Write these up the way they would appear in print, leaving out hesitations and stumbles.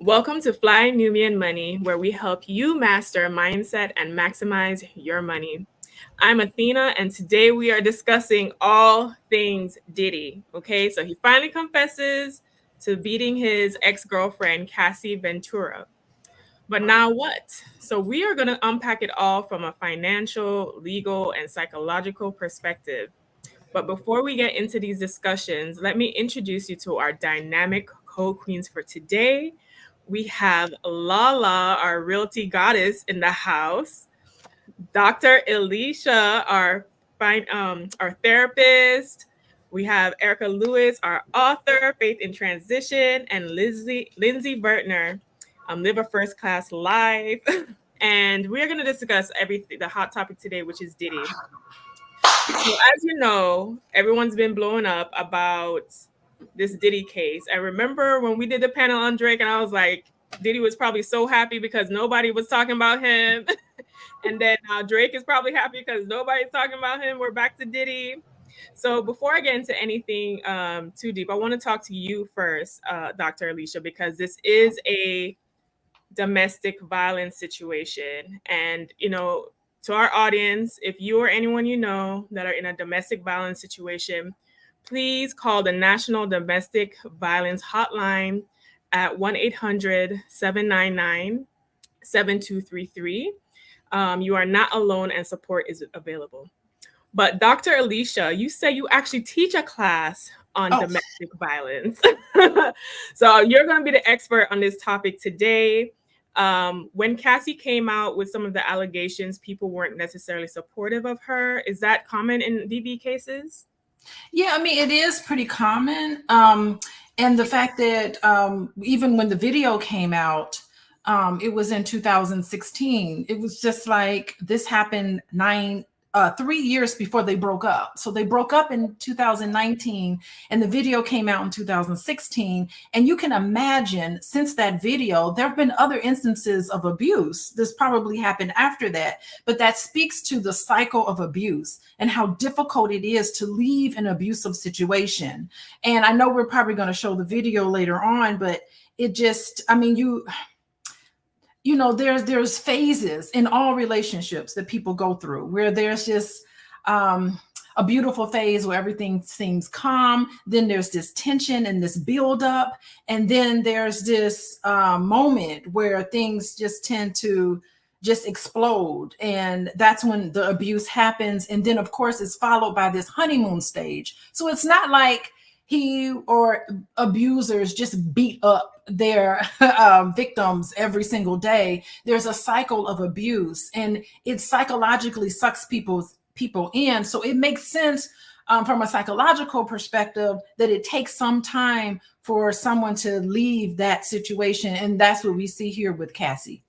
Welcome to Fly Nubian Money, where we help you master mindset and maximize your money. I'm Athena, and today we are discussing all things Diddy. Okay, so he finally confesses to beating his ex girlfriend, Cassie Ventura. But now what? So we are going to unpack it all from a financial, legal, and psychological perspective. But before we get into these discussions, let me introduce you to our dynamic co-queens for today. We have Lala, our realty goddess in the house, Dr. Elisha, our therapist. We have Erica Lewis, our author, Faith in Transition, and Lindsay Bertner, Live a First Class Life. And we're going to discuss everything, the hot topic today, which is Diddy. So as you know, everyone's been blowing up about this Diddy case. I remember when we did the panel on Drake, and I was like, Diddy was probably so happy because nobody was talking about him. And then Drake is probably happy because nobody's talking about him. We're back to Diddy. So before I get into anything too deep, I want to talk to you first, Dr. Alicia, because this is a domestic violence situation. And, to our audience, if you or anyone you know that are in a domestic violence situation, please call the National Domestic Violence Hotline at 1-800-799-7233. You are not alone and support is available. But Dr. Alicia, you say you actually teach a class on domestic violence. So you're going to be the expert on this topic today. When Cassie came out with some of the allegations, people weren't necessarily supportive of her. Is that common in DV cases? Yeah, I mean, it is pretty common. And the fact that even when the video came out, it was in 2016. It was just like this happened 3 years before they broke up. So they broke up in 2019 and the video came out in 2016. And you can imagine since that video, there have been other instances of abuse. This probably happened after that, but that speaks to the cycle of abuse and how difficult it is to leave an abusive situation. And I know we're probably going to show the video later on, but it just, I mean, there's phases in all relationships that people go through where there's just a beautiful phase where everything seems calm. Then there's this tension and this buildup. And then there's this moment where things just tend to just explode. And that's when the abuse happens. And then, of course, it's followed by this honeymoon stage. So it's not like he or abusers just beat up their victims every single day. There's a cycle of abuse and it psychologically sucks people in. So it makes sense from a psychological perspective that it takes some time for someone to leave that situation. And that's what we see here with Cassie.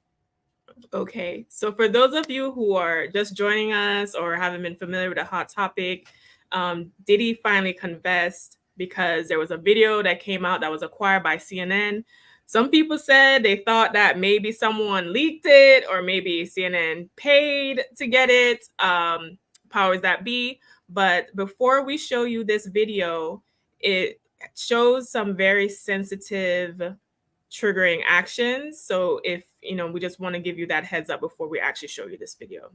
Okay, so for those of you who are just joining us or haven't been familiar with the hot topic, Diddy finally confessed because there was a video that came out that was acquired by CNN. Some people said they thought that maybe someone leaked it or maybe CNN paid to get it, powers that be. But before we show you this video, it shows some very sensitive triggering actions. So if, we just want to give you that heads up before we actually show you this video.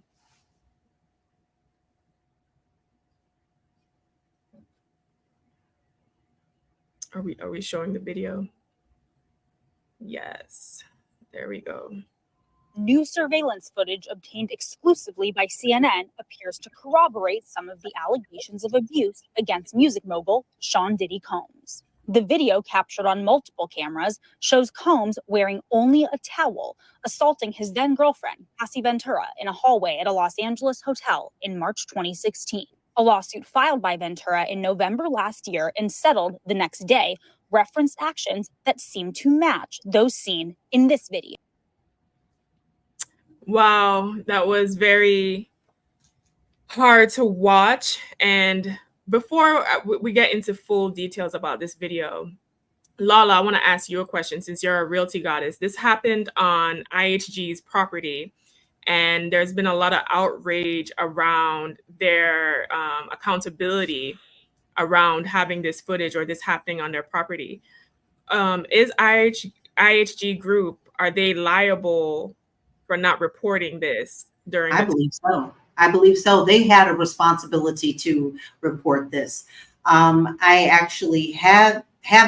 Are we showing the video? Yes, there we go. New surveillance footage obtained exclusively by CNN appears to corroborate some of the allegations of abuse against music mogul Sean Diddy Combs. The video, captured on multiple cameras, shows Combs wearing only a towel, assaulting his then-girlfriend, Cassie Ventura, in a hallway at a Los Angeles hotel in March 2016. A lawsuit filed by Ventura in November last year and settled the next day referenced actions that seem to match those seen in this video. Wow, that was very hard to watch. And before we get into full details about this video, Lala, I want to ask you a question since you're a realty goddess. This happened on IHG's property, and there's been a lot of outrage around their accountability around having this footage or this happening on their property. Is IHG Group, are they liable for not reporting this during I the believe so. I believe so. They had a responsibility to report this. I actually have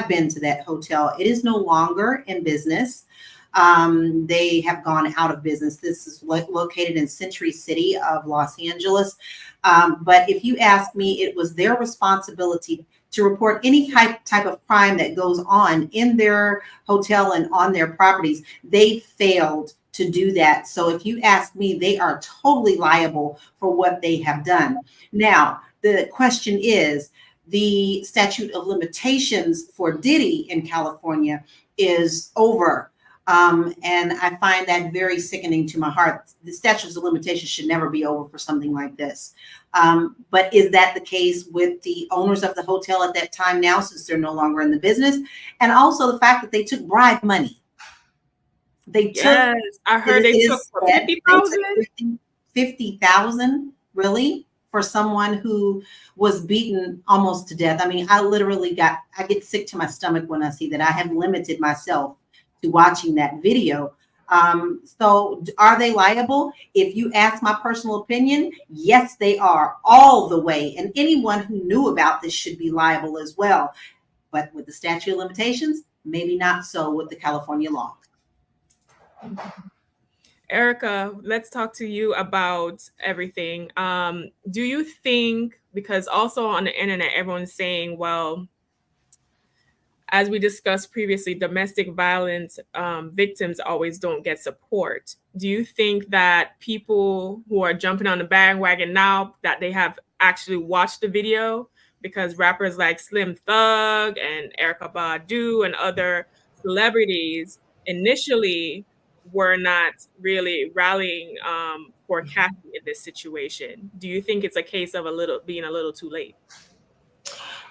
been to that hotel. It is no longer in business. They have gone out of business. This is located in Century City of Los Angeles. But if you ask me, it was their responsibility to report any type of crime that goes on in their hotel and on their properties. They failed to do that. So if you ask me, they are totally liable for what they have done. Now, the question is, the statute of limitations for Diddy in California is over. And I find that very sickening to my heart. The statutes of limitations should never be over for something like this. But is that the case with the owners of the hotel at that time now, since they're no longer in the business? And also the fact that they took bribe money. They took, yes, I heard they took for 50,000. 50,000, really, for someone who was beaten almost to death. I mean, I get sick to my stomach when I see that. I have limited myself to watching that video. So are they liable? If you ask my personal opinion, yes, they are, all the way. And anyone who knew about this should be liable as well. But with the statute of limitations, maybe not so with the California law. Erica, let's talk to you about everything. Do you think, because also on the internet, everyone's saying, well, as we discussed previously, domestic violence victims always don't get support. Do you think that people who are jumping on the bandwagon now, that they have actually watched the video? Because rappers like Slim Thug and Erykah Badu and other celebrities initially were not really rallying for Cassie in this situation. Do you think it's a case of being a little too late?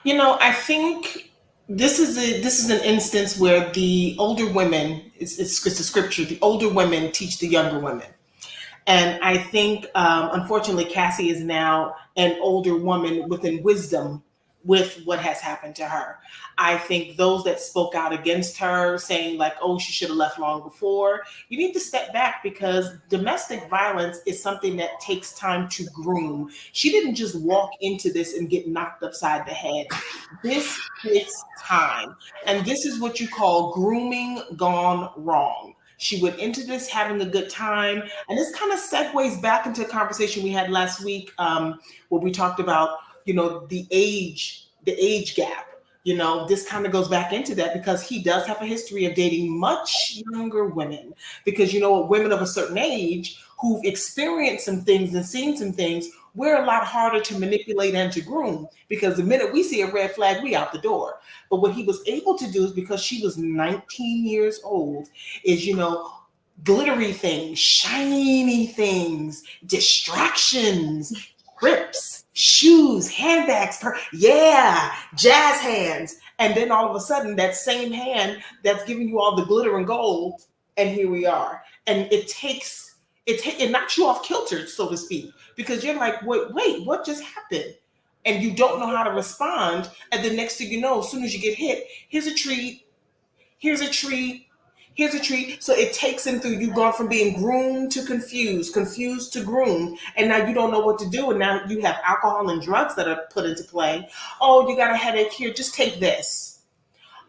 You know, I think this is an instance where the older women, it's a scripture, the older women teach the younger women. And I think, unfortunately, Cassie is now an older woman within wisdom with what has happened to her. I think those that spoke out against her, saying like, oh, she should have left long before, you need to step back, because domestic violence is something that takes time to groom. She didn't just walk into this and get knocked upside the head. This takes time. And this is what you call grooming gone wrong. She went into this having a good time. And this kind of segues back into a conversation we had last week where we talked about, you know, the age gap. You know, this kind of goes back into that, because he does have a history of dating much younger women. Because, you know, women of a certain age who've experienced some things and seen some things, we're a lot harder to manipulate and to groom, because the minute we see a red flag, we out the door. But what he was able to do is, because she was 19 years old, is, you know, glittery things, shiny things, distractions, grips, shoes, handbags, jazz hands. And then all of a sudden, that same hand that's giving you all the glitter and gold, and here we are. And it knocks you off kilter, so to speak, because you're like, wait, what just happened? And you don't know how to respond. And the next thing you know, as soon as you get hit, here's a treat, here's a treat, here's a treat. So it takes him through. You've gone from being groomed to confused to groomed, and now you don't know what to do. And now you have alcohol and drugs that are put into play. Oh, you got a headache, here, just take this.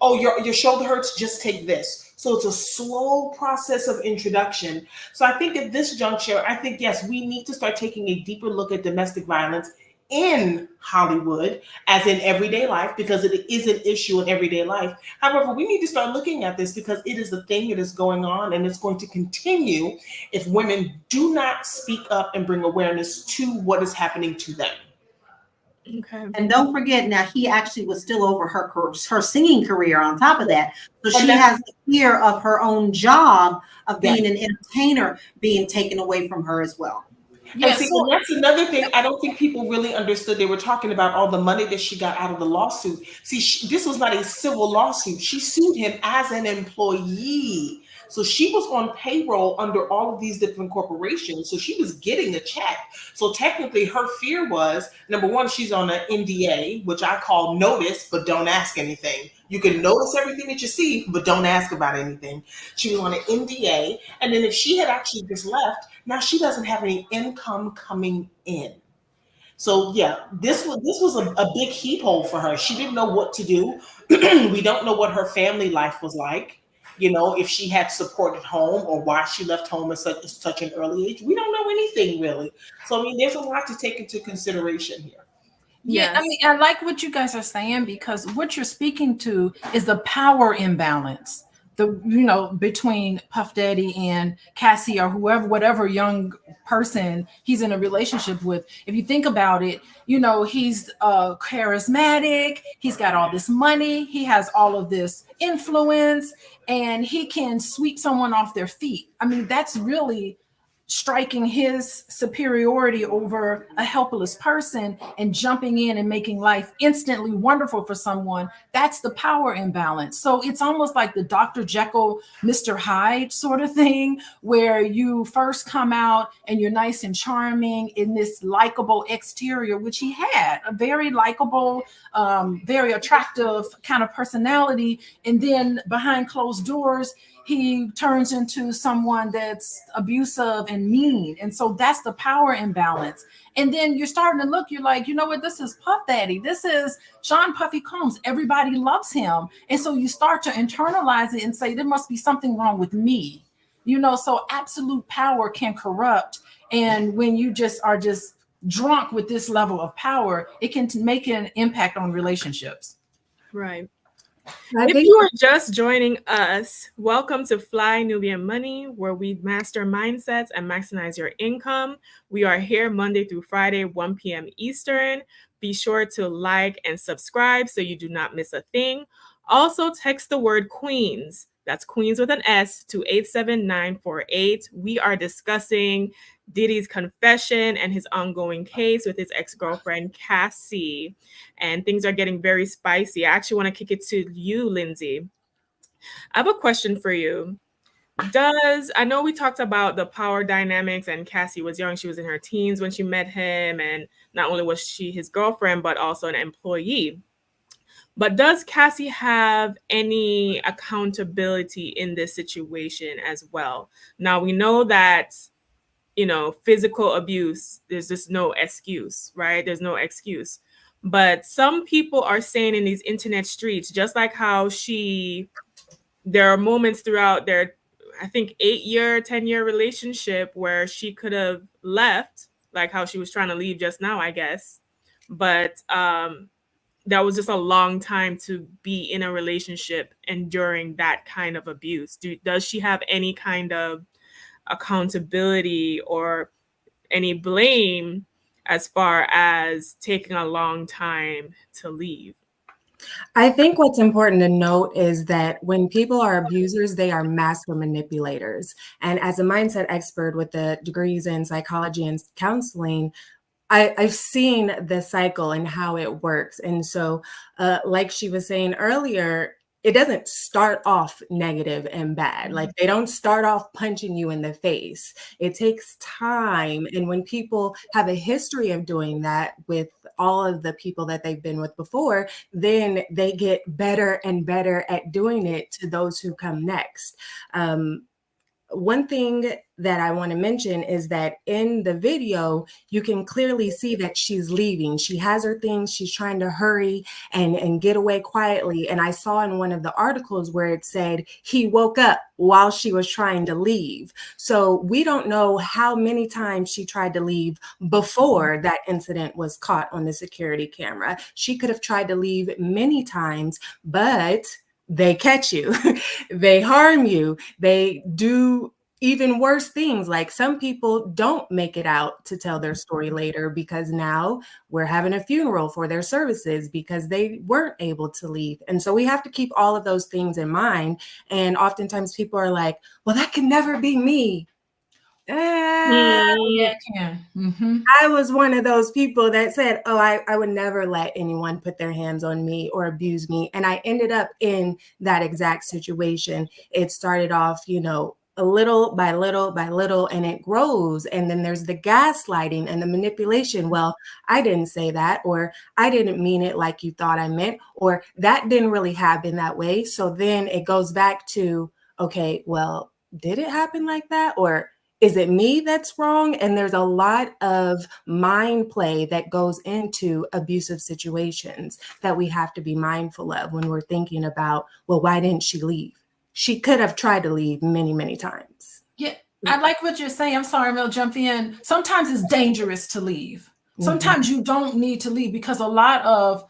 Oh, your shoulder hurts, just take this. So it's a slow process of introduction. So I think at this juncture, I think, yes, we need to start taking a deeper look at domestic violence in Hollywood, as in everyday life, because it is an issue in everyday life. However, we need to start looking at this, because it is a thing that is going on, and it's going to continue if women do not speak up and bring awareness to what is happening to them. Okay. And don't forget, now he actually was still over her singing career on top of that. So she has the fear of her own job of being an entertainer being taken away from her as well. Yeah, so that's another thing I don't think people really understood. They were talking about all the money that she got out of the lawsuit. See, this was not a civil lawsuit. She sued him as an employee. So she was on payroll under all of these different corporations. So she was getting a check. So technically her fear was, number one, she's on an NDA, which I call notice, but don't ask anything. You can notice everything that you see, but don't ask about anything. She was on an NDA. And then if she had actually just left, now she doesn't have any income coming in. So yeah, this was a big heap hole for her. She didn't know what to do. We don't know what her family life was like. If she had support at home or why she left home at such an early age. We don't know anything really. So I mean, there's a lot to take into consideration here. Yeah, I mean, I like what you guys are saying, because what you're speaking to is the power imbalance, between Puff Daddy and Cassie, or whoever, whatever young person he's in a relationship with. If you think about it, he's charismatic, he's got all this money, he has all of this influence, and he can sweep someone off their feet. I mean, that's really striking his superiority over a helpless person and jumping in and making life instantly wonderful for someone. That's the power imbalance. So it's almost like the Dr. Jekyll, Mr. Hyde sort of thing, where you first come out and you're nice and charming in this likable exterior, which he had, a very likable, very attractive kind of personality. And then behind closed doors, he turns into someone that's abusive and mean. And so that's the power imbalance. And then you're starting to look, you're like, you know what? This is Puff Daddy. This is Sean Puffy Combs. Everybody loves him. And so you start to internalize it and say, there must be something wrong with me. So absolute power can corrupt. And when you are just drunk with this level of power, it can make an impact on relationships. Right. If you are just joining us, welcome to Fly Nubian Money, where we master mindsets and maximize your income. We are here Monday through Friday, 1 p.m. Eastern. Be sure to like and subscribe so you do not miss a thing. Also, text the word Queens, that's Queens with an S, to 87948. We are discussing Diddy's confession and his ongoing case with his ex-girlfriend, Cassie. And things are getting very spicy. I actually want to kick it to you, Lindsay. I have a question for you. I know we talked about the power dynamics, and Cassie was young. She was in her teens when she met him. And not only was she his girlfriend, but also an employee. But does Cassie have any accountability in this situation as well? Now, we know that physical abuse, there's just no excuse, right? There's no excuse. But some people are saying in these internet streets, just like how there are moments throughout their, I think, 8-year, 10-year relationship where she could have left, like how she was trying to leave just now, I guess. But that was just a long time to be in a relationship enduring that kind of abuse. Does she have any kind of accountability or any blame as far as taking a long time to leave? I think what's important to note is that when people are abusers, they are master manipulators. And as a mindset expert with the degrees in psychology and counseling, I've seen the cycle and how it works. And so, like she was saying earlier, it doesn't start off negative and bad. Like, they don't start off punching you in the face. It takes time. And when people have a history of doing that with all of the people that they've been with before, then they get better and better at doing it to those who come next. One thing that I want to mention is that in the video, you can clearly see that she's leaving. She has her things. She's trying to hurry and get away quietly. And I saw in one of the articles where it said he woke up while she was trying to leave. So we don't know how many times she tried to leave before that incident was caught on the security camera. She could have tried to leave many times, but they catch you, they harm you, they do even worse things. Like, some people don't make it out to tell their story later because now we're having a funeral for their services because they weren't able to leave. And so we have to keep all of those things in mind. And oftentimes people are like, well, that can never be me. Yeah, it can. Mm-hmm. I was one of those people that said, oh, I would never let anyone put their hands on me or abuse me. And I ended up in that exact situation. It started off, a little by little by little, and it grows. And then there's the gaslighting and the manipulation. Well, I didn't say that, or I didn't mean it like you thought I meant, or that didn't really happen that way. So then it goes back to, okay, well, did it happen like that? Or is it me that's wrong? And there's a lot of mind play that goes into abusive situations that we have to be mindful of when we're thinking about, well, why didn't she leave? She could have tried to leave many, many times. Yeah, I like what you're saying. I'm sorry, Mel, jump in. Sometimes it's dangerous to leave. Sometimes you don't need to leave, because a lot of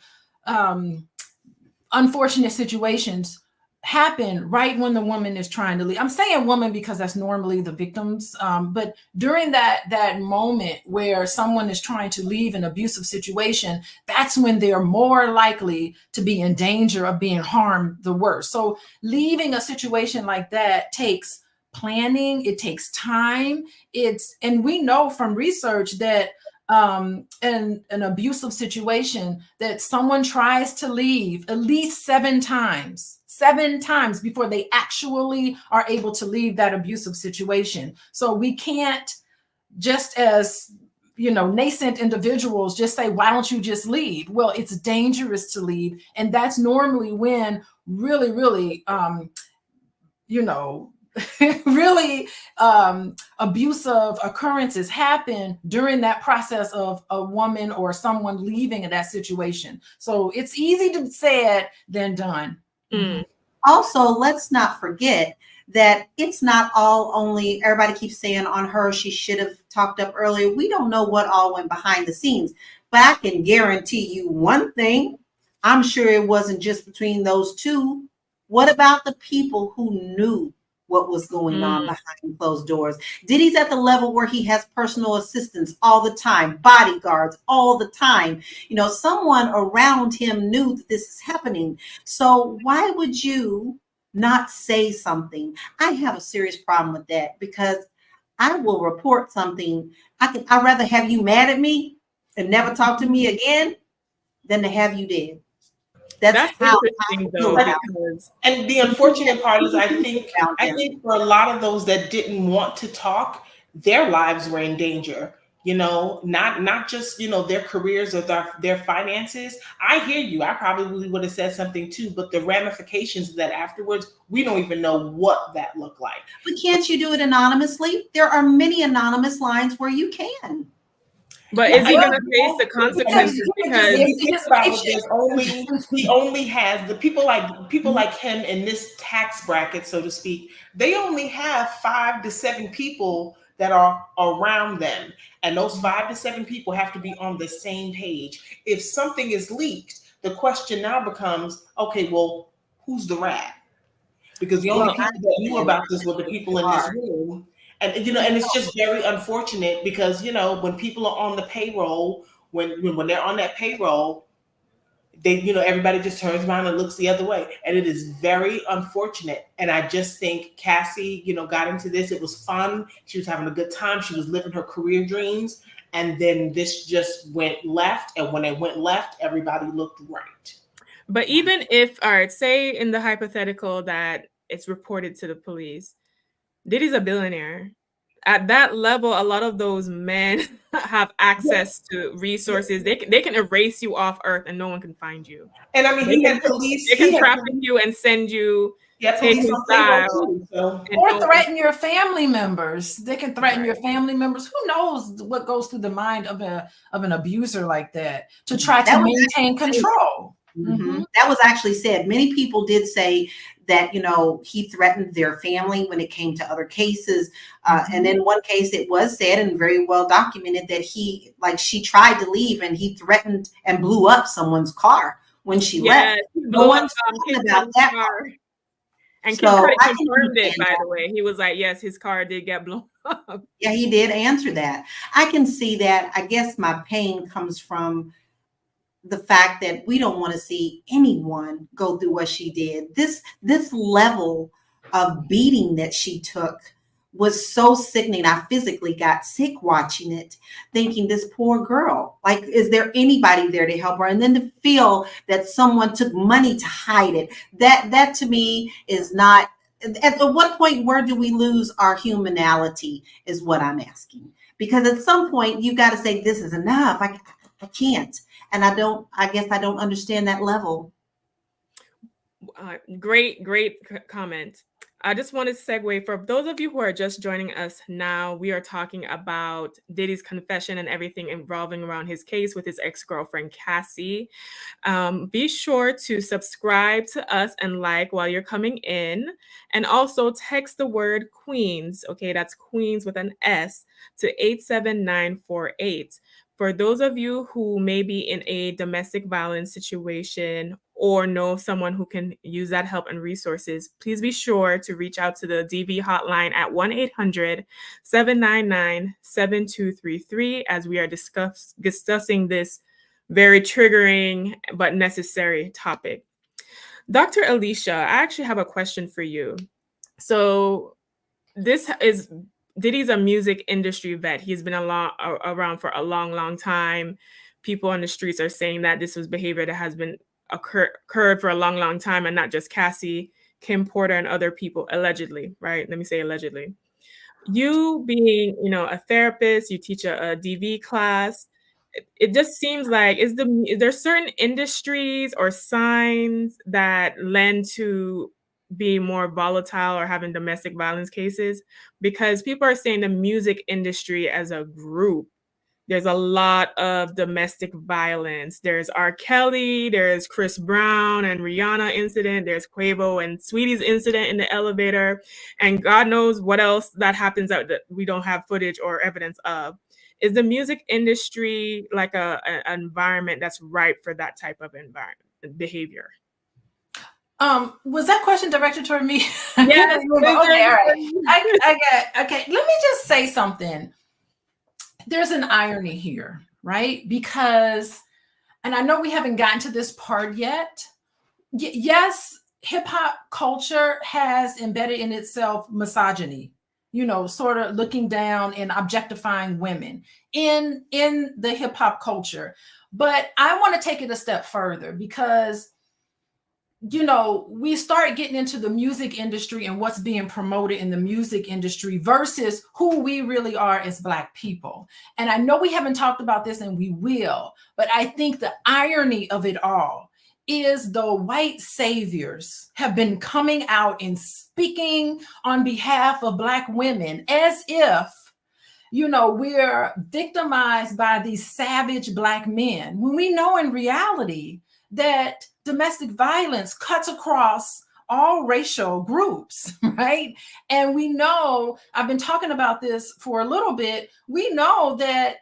unfortunate situations happen right when the woman is trying to leave. I'm saying woman because that's normally the victims. But during that moment where someone is trying to leave an abusive situation, that's when they're more likely to be in danger of being harmed the worst. So leaving a situation like that takes planning, it takes time. And we know from research that in an abusive situation, that someone tries to leave at least 7 times before they actually are able to leave that abusive situation. So we can't, just as nascent individuals, just say, why don't you just leave? Well, it's dangerous to leave. And that's normally when really, really, really abusive occurrences happen during that process of a woman or someone leaving in that situation. So it's easy to say it than done. Also, let's not forget that it's not all only, everybody keeps saying on her, she should have talked up earlier. We don't know what all went behind the scenes, but I can guarantee you one thing. I'm sure it wasn't just between those two. What about the people who knew what was going on behind closed doors? Diddy's at the level where he has personal assistants all the time, bodyguards all the time. Someone around him knew that this is happening. So why would you not say something? I have a serious problem with that, because I will report something. I'd rather have you mad at me and never talk to me again than to have you dead. That's how interesting, though. And the unfortunate part is, I think for a lot of those that didn't want to talk, their lives were in danger. Not just their careers or their finances. I hear you. I probably would have said something too, but the ramifications of that afterwards, we don't even know what that looked like. But can't you do it anonymously? There are many anonymous lines where you can. But is he going to face the consequences? Because he only has the people like him in this tax bracket, so to speak. They only have 5 to 7 people that are around them, and those 5 to 7 people have to be on the same page. If something is leaked, the question now becomes, okay, well, who's the rat? Because the only people that knew about this were the people in this room. And and it's just very unfortunate, because when people are on the payroll, when they're on that payroll, they everybody just turns around and looks the other way, and it is very unfortunate. And I just think Cassie, got into this. It was fun. She was having a good time. She was living her career dreams, and then this just went left. And when it went left, everybody looked right. But even if, all right, say in the hypothetical that it's reported to the police, Diddy's a billionaire. At that level, a lot of those men have access to resources. They can erase you off Earth and no one can find you. And I mean, he had police. They can traffic you and send you. Or threaten your family members. They can threaten your family members. Who knows what goes through the mind of an abuser like that to try to maintain control. That was actually said. Many people did say that, he threatened their family when it came to other cases. And in one case, it was said and very well documented that she tried to leave and he threatened and blew up someone's car when she left. No one's talking about that part. And Kid Cudi confirmed it, by the way. He was like, yes, his car did get blown up. Yeah, he did answer that. I can see that. I guess my pain comes from the fact that we don't want to see anyone go through what she did. This level of beating that she took was so sickening. I physically got sick watching it, thinking, this poor girl, like, is there anybody there to help her? And then to feel that someone took money to hide it, that to me is not at what point, where do we lose our humanality is what I'm asking. Because at some point you got to say, this is enough. I can't. And I guess I don't understand that level. Great comment. I just wanted to segue for those of you who are just joining us now. We are talking about Diddy's confession and everything involving around his case with his ex-girlfriend Cassie. Be sure to subscribe to us and like while you're coming in, and also text the word Queens. Okay, that's Queens with an S to 87948. For those of you who may be in a domestic violence situation or know someone who can use that help and resources, please be sure to reach out to the DV hotline at 1-800-799-7233 as we are discussing this very triggering but necessary topic. Dr. Alicia, I actually have a question for you. So Diddy's a music industry vet. He's been around for a long time. People on the streets are saying that this was behavior that has been occurred for a long time, and not just Cassie, Kim Porter, and other people, allegedly, right? Let me say allegedly. You being, a therapist, you teach a DV class. It just seems like is there certain industries or signs that lend to being more volatile or having domestic violence cases? Because people are saying the music industry as a group, there's a lot of domestic violence. There's R. Kelly, there's Chris Brown and Rihanna incident, there's Quavo and Sweetie's incident in the elevator, and God knows what else that happens that we don't have footage or evidence of. Is the music industry like an environment that's ripe for that type of behavior? Was that question directed toward me? Yes. Okay, all right. Okay. Let me just say something. There's an irony here, right? Because, and I know we haven't gotten to this part yet. Yes, hip hop culture has embedded in itself misogyny, sort of looking down and objectifying women in the hip hop culture. But I want to take it a step further because we start getting into the music industry and what's being promoted in the music industry versus who we really are as Black people. And I know we haven't talked about this, and we will, but I think the irony of it all is the white saviors have been coming out and speaking on behalf of Black women as if, we're victimized by these savage Black men, when we know in reality that domestic violence cuts across all racial groups, right? And we know, I've been talking about this for a little bit, we know that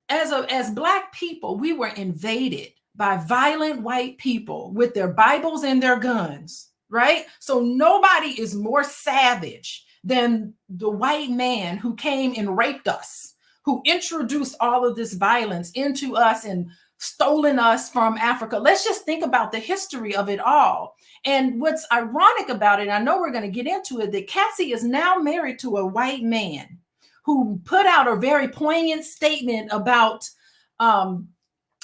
as Black people, we were invaded by violent white people with their Bibles and their guns, right? So nobody is more savage than the white man who came and raped us, who introduced all of this violence into us and stolen us from Africa. Let's just think about the history of it all. And what's ironic about it, I know we're going to get into it, that Cassie is now married to a white man who put out a very poignant statement about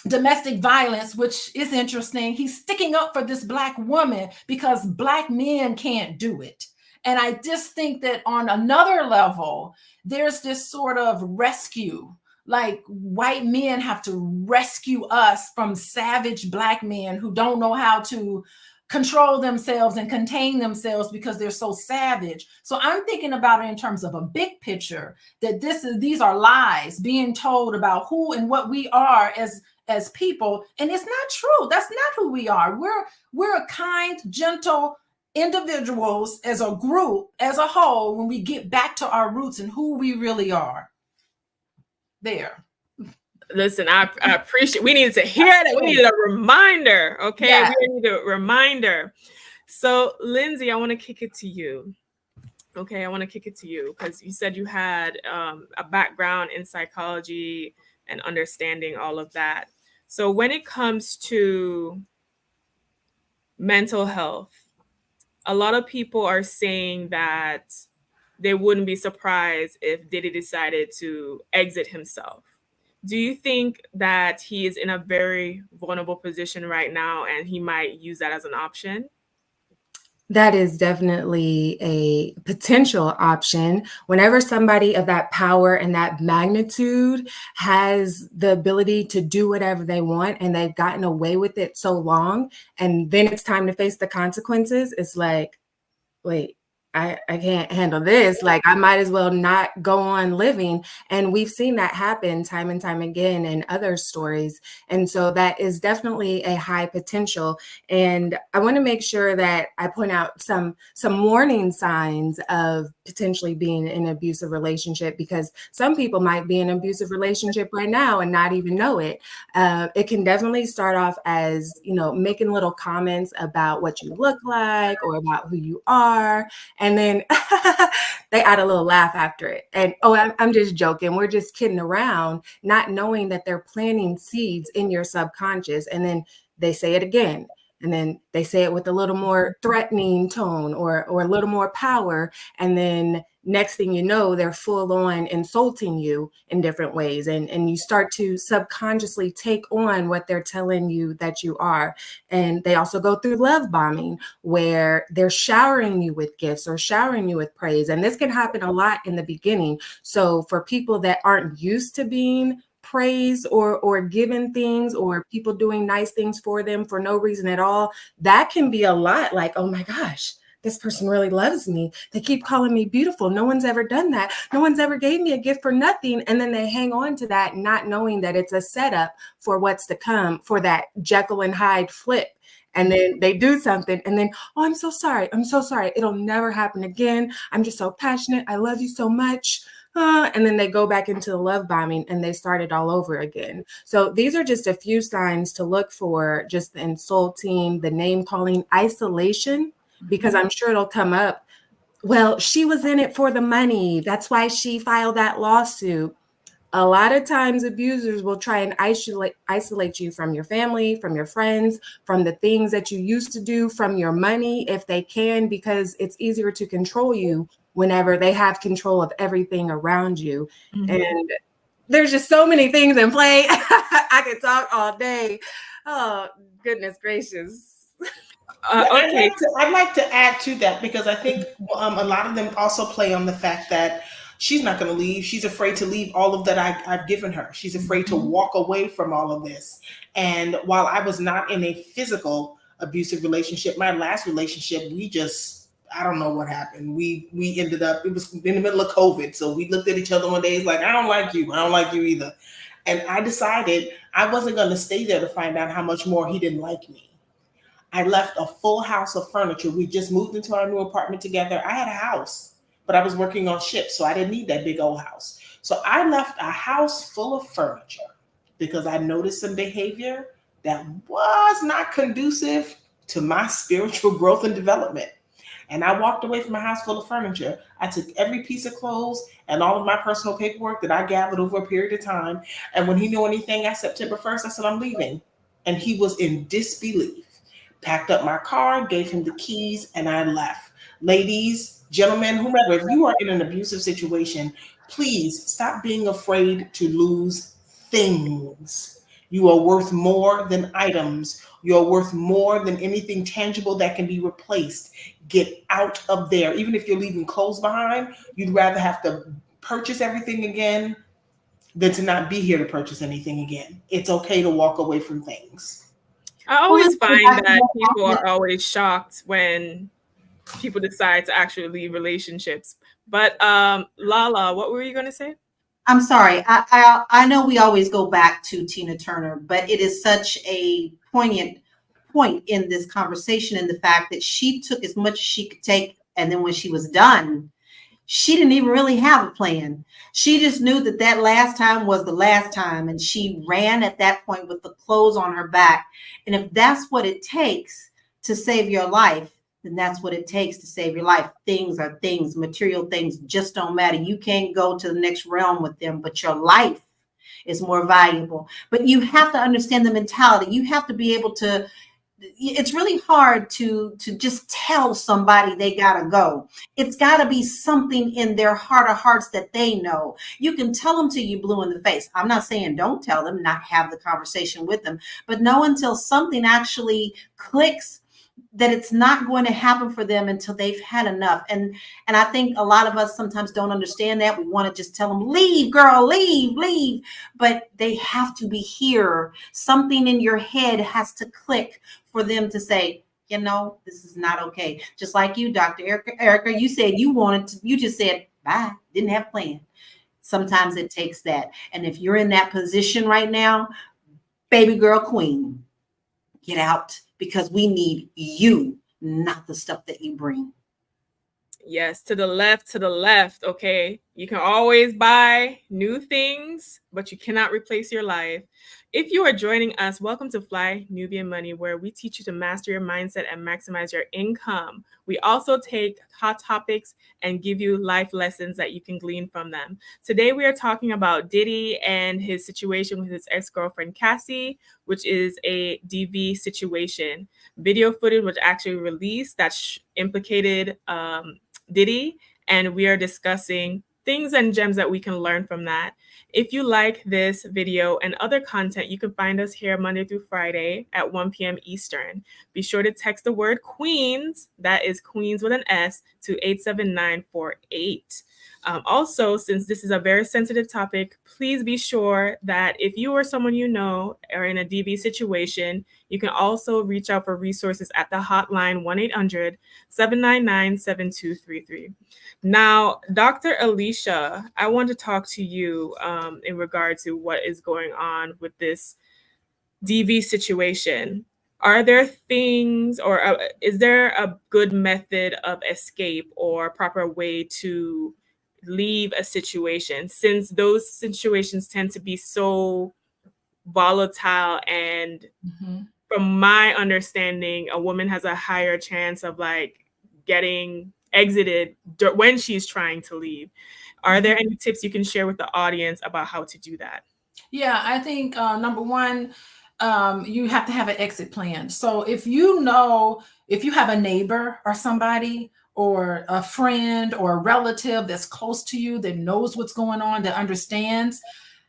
domestic violence, which is interesting. He's sticking up for this Black woman because Black men can't do it. And I just think that on another level, there's this sort of rescue. Like white men have to rescue us from savage Black men who don't know how to control themselves and contain themselves because they're so savage. So I'm thinking about it in terms of a big picture, that these are lies being told about who and what we are as people. And it's not true. That's not who we are. We're a kind, gentle individuals as a group, as a whole, when we get back to our roots and who we really are. There. Listen, I appreciate, we needed to hear that. We needed a reminder. Okay. Yeah. We need a reminder. So Lindsay, I want to kick it to you. Okay. I want to kick it to you because you said you had a background in psychology and understanding all of that. So when it comes to mental health, a lot of people are saying that they wouldn't be surprised if Diddy decided to exit himself. Do you think that he is in a very vulnerable position right now and he might use that as an option? That is definitely a potential option. Whenever somebody of that power and that magnitude has the ability to do whatever they want and they've gotten away with it so long, and then it's time to face the consequences, it's like, wait, I can't handle this. Like, I might as well not go on living. And we've seen that happen time and time again in other stories. And so that is definitely a high potential. And I want to make sure that I point out some warning signs of potentially being in an abusive relationship, because some people might be in an abusive relationship right now and not even know it. It can definitely start off as, making little comments about what you look like or about who you are. And then they add a little laugh after it. And, oh, I'm just joking. We're just kidding around, not knowing that they're planting seeds in your subconscious. And then they say it again. And then they say it with a little more threatening tone or a little more power. And then next thing you know, they're full on insulting you in different ways. And you start to subconsciously take on what they're telling you that you are. And they also go through love bombing, where they're showering you with gifts or showering you with praise. And this can happen a lot in the beginning. So for people that aren't used to being praise or given things, or people doing nice things for them for no reason at all, that can be a lot. Like, oh my gosh, this person really loves me. They keep calling me beautiful. No one's ever done that. No one's ever gave me a gift for nothing. And then they hang on to that, not knowing that it's a setup for what's to come, for that Jekyll and Hyde flip. And then they do something and then, oh, I'm so sorry. I'm so sorry. It'll never happen again. I'm just so passionate. I love you so much. And then they go back into the love bombing and they start it all over again. So these are just a few signs to look for: just the insulting, the name calling, isolation, because I'm sure it'll come up. Well, she was in it for the money. That's why she filed that lawsuit. A lot of times abusers will try and isolate you from your family, from your friends, from the things that you used to do, from your money, if they can, because it's easier to control you whenever they have control of everything around you. Mm-hmm. And there's just so many things in play. I could talk all day. Oh, goodness gracious. Okay. I'd like to add to that, because I think a lot of them also play on the fact that she's not going to leave. She's afraid to leave all of that I've given her. She's afraid to walk away from all of this. And while I was not in a physical abusive relationship, my last relationship, I don't know what happened. We ended up, it was in the middle of COVID. So we looked at each other one day. It's like, I don't like you. I don't like you either. And I decided I wasn't going to stay there to find out how much more he didn't like me. I left a full house of furniture. We just moved into our new apartment together. I had a house, but I was working on ships, so I didn't need that big old house. So I left a house full of furniture because I noticed some behavior that was not conducive to my spiritual growth and development. And I walked away from a house full of furniture. I took every piece of clothes and all of my personal paperwork that I gathered over a period of time. And when he knew anything at September 1st, I said, I'm leaving. And he was in disbelief. Packed up my car, gave him the keys, and I left. Ladies, gentlemen, whomever, if you are in an abusive situation, please stop being afraid to lose things. You are worth more than items. You're worth more than anything tangible that can be replaced. Get out of there. Even if you're leaving clothes behind, you'd rather have to purchase everything again than to not be here to purchase anything again. It's okay to walk away from things. I always find that people are always shocked when people decide to actually leave relationships. But Lala, what were you going to say? I'm sorry. I know we always go back to Tina Turner, but it is such a poignant point in this conversation, in the fact that she took as much as she could take, and then when she was done, she didn't even really have a plan. She just knew that last time was the last time, and she ran at that point with the clothes on her back. And if that's what it takes to save your life, then that's what it takes to save your life. Things are things. Material things just don't matter. You can't go to the next realm with them, but your life is more valuable. But you have to understand the mentality. You have to be able to, it's really hard to just tell somebody they gotta go. It's gotta be something in their heart of hearts that they know. You can tell them till you blue in the face. I'm not saying don't tell them, not have the conversation with them, but know until something actually clicks, that it's not going to happen for them until they've had enough. And I think a lot of us sometimes don't understand that. We want to just tell them, leave, girl, leave. But they have to be here. Something in your head has to click for them to say, you know, this is not okay. Just like you, Dr. Erica, you said you just said, bye, didn't have a plan. Sometimes it takes that. And if you're in that position right now, baby girl queen, get out, because we need you, not the stuff that you bring. Yes, to the left. Okay. You can always buy new things, but you cannot replace your life. If you are joining us, welcome to Fly Nubian Money, where we teach you to master your mindset and maximize your income. We also take hot topics and give you life lessons that you can glean from them. Today, we are talking about Diddy and his situation with his ex-girlfriend, Cassie, which is a DV situation. Video footage was actually released that implicated Diddy, and we are discussing things and gems that we can learn from that. If you like this video and other content, you can find us here Monday through Friday at 1 p.m. Eastern. Be sure to text the word Queens, that is Queens with an S, to 87948. Also, since this is a very sensitive topic, please be sure that if you or someone you know are in a DV situation, you can also reach out for resources at the hotline 1-800-799-7233. Now, Dr. Alicia, I want to talk to you in regard to what is going on with this DV situation. Are there things, or is there a good method of escape or proper way to leave a situation, since those situations tend to be so volatile, and from my understanding, a woman has a higher chance of like getting exited when she's trying to leave. Are there any tips you can share with the audience about how to do that? Yeah, I think number one, you have to have an exit plan. So if you have a neighbor or somebody or a friend or a relative that's close to you that knows what's going on, that understands,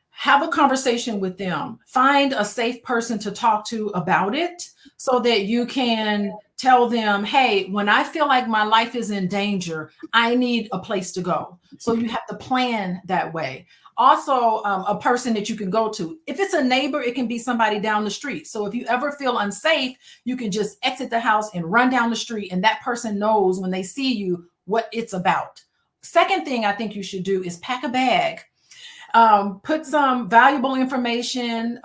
have a conversation with them. Find a safe person to talk to about it so that you can tell them, hey, when I feel like my life is in danger, I need a place to go. So you have to plan that way. Also, a person that you can go to. If it's a neighbor, it can be somebody down the street. So if you ever feel unsafe, you can just exit the house and run down the street, and that person knows when they see you what it's about. Second thing I think you should do is pack a bag. Put some valuable information,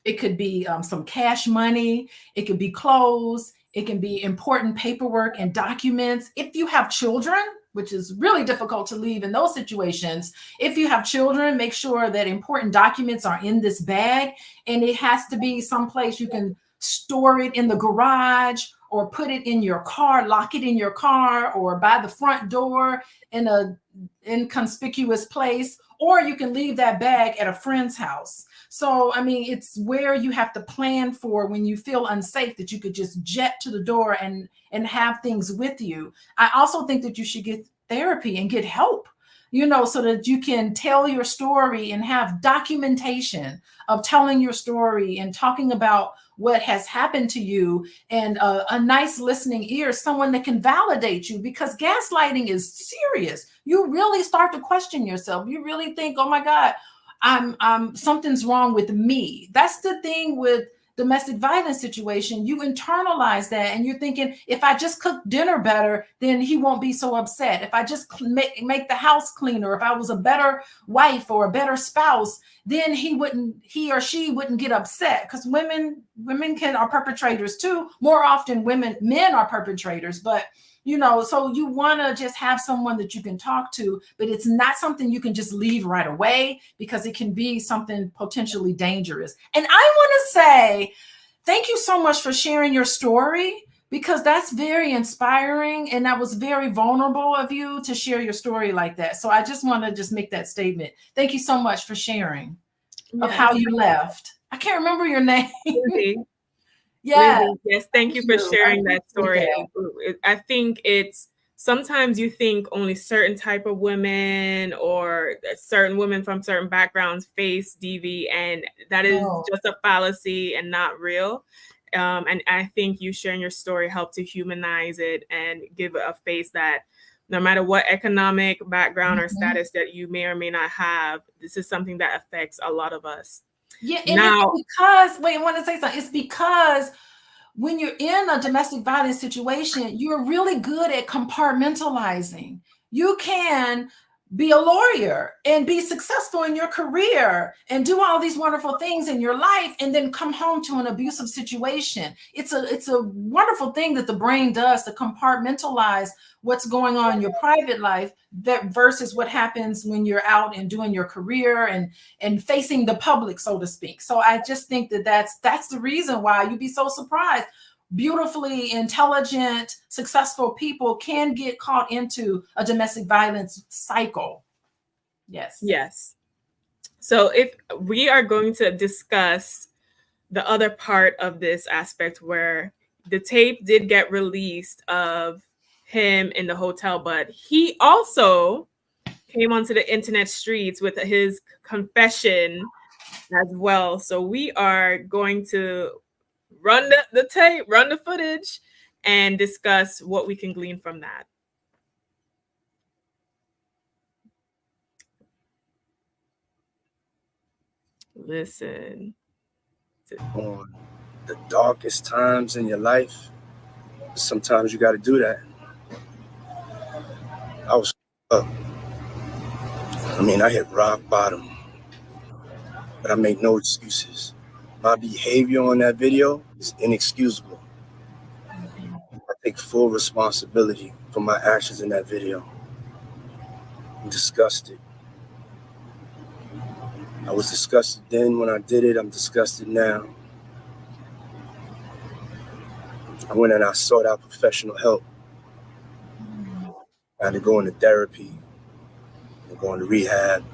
it could be some cash money, it could be clothes, it can be important paperwork and documents. If you have children, which is really difficult to leave in those situations, if you have children, make sure that important documents are in this bag, and it has to be someplace you can store it, in the garage, or put it in your car, lock it in your car, or by the front door in a inconspicuous place, or you can leave that bag at a friend's house. So, I mean, it's where you have to plan for when you feel unsafe, that you could just jet to the door and have things with you. I also think that you should get therapy and get help, so that you can tell your story and have documentation of telling your story and talking about what has happened to you, and a nice listening ear, someone that can validate you, because gaslighting is serious. You really start to question yourself. You really think, oh my God, I'm something's wrong with me. That's the thing with domestic violence situation. You internalize that, and you're thinking, if I just cook dinner better, then he won't be so upset. If I just make the house cleaner, if I was a better wife or a better spouse, then he or she wouldn't get upset. Because women are perpetrators too. More often men are perpetrators, but so you want to just have someone that you can talk to, but it's not something you can just leave right away, because it can be something potentially dangerous. And I want to say thank you so much for sharing your story, because that's very inspiring, and that was very vulnerable of you to share your story like that. So I just want to just make that statement. Thank you so much for sharing of how you left. I can't remember your name. Yeah. Yes. Thank you for sharing that story. I think it's sometimes you think only certain type of women or certain women from certain backgrounds face DV, and that is just a fallacy and not real. And I think you sharing your story helped to humanize it and give it a face that no matter what economic background or status that you may or may not have, this is something that affects a lot of us. Yeah, and Now, it's because, wait, I want to say something. It's because when you're in a domestic violence situation, you're really good at compartmentalizing. You can be a lawyer and be successful in your career and do all these wonderful things in your life and then come home to an abusive situation. It's a wonderful thing that the brain does to compartmentalize what's going on in your private life that versus what happens when you're out and doing your career and facing the public, so to speak. So I just think that that's the reason why you'd be so surprised. Beautifully intelligent, successful people can get caught into a domestic violence cycle. Yes. Yes. So if we are going to discuss the other part of this aspect where the tape did get released of him in the hotel, but he also came onto the internet streets with his confession as well. So we are going to run the tape, run the footage, and discuss what we can glean from that. Listen. On the darkest times in your life, sometimes you got to do that. I was up. I hit rock bottom, but I make no excuses. My behavior on that video is inexcusable. I take full responsibility for my actions in that video. I'm disgusted. I was disgusted then when I did it. I'm disgusted now. I went and I sought out professional help. I had to go into therapy, and go into rehab.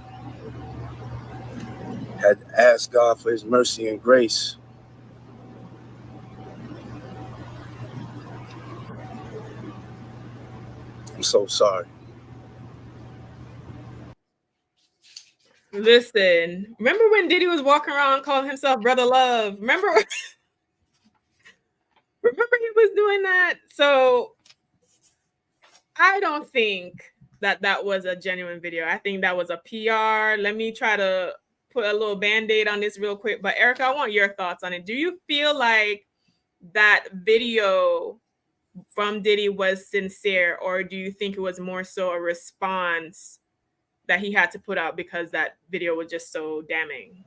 Had to ask God for his mercy and grace. I'm so sorry. Listen, remember when Diddy was walking around calling himself Brother Love? Remember he was doing that? So I don't think that was a genuine video. I think that was a PR. Let me try to put a little band-aid on this real quick. But Erica, I want your thoughts on it. Do you feel like that video from Diddy was sincere, or do you think it was more so a response that he had to put out because that video was just so damning?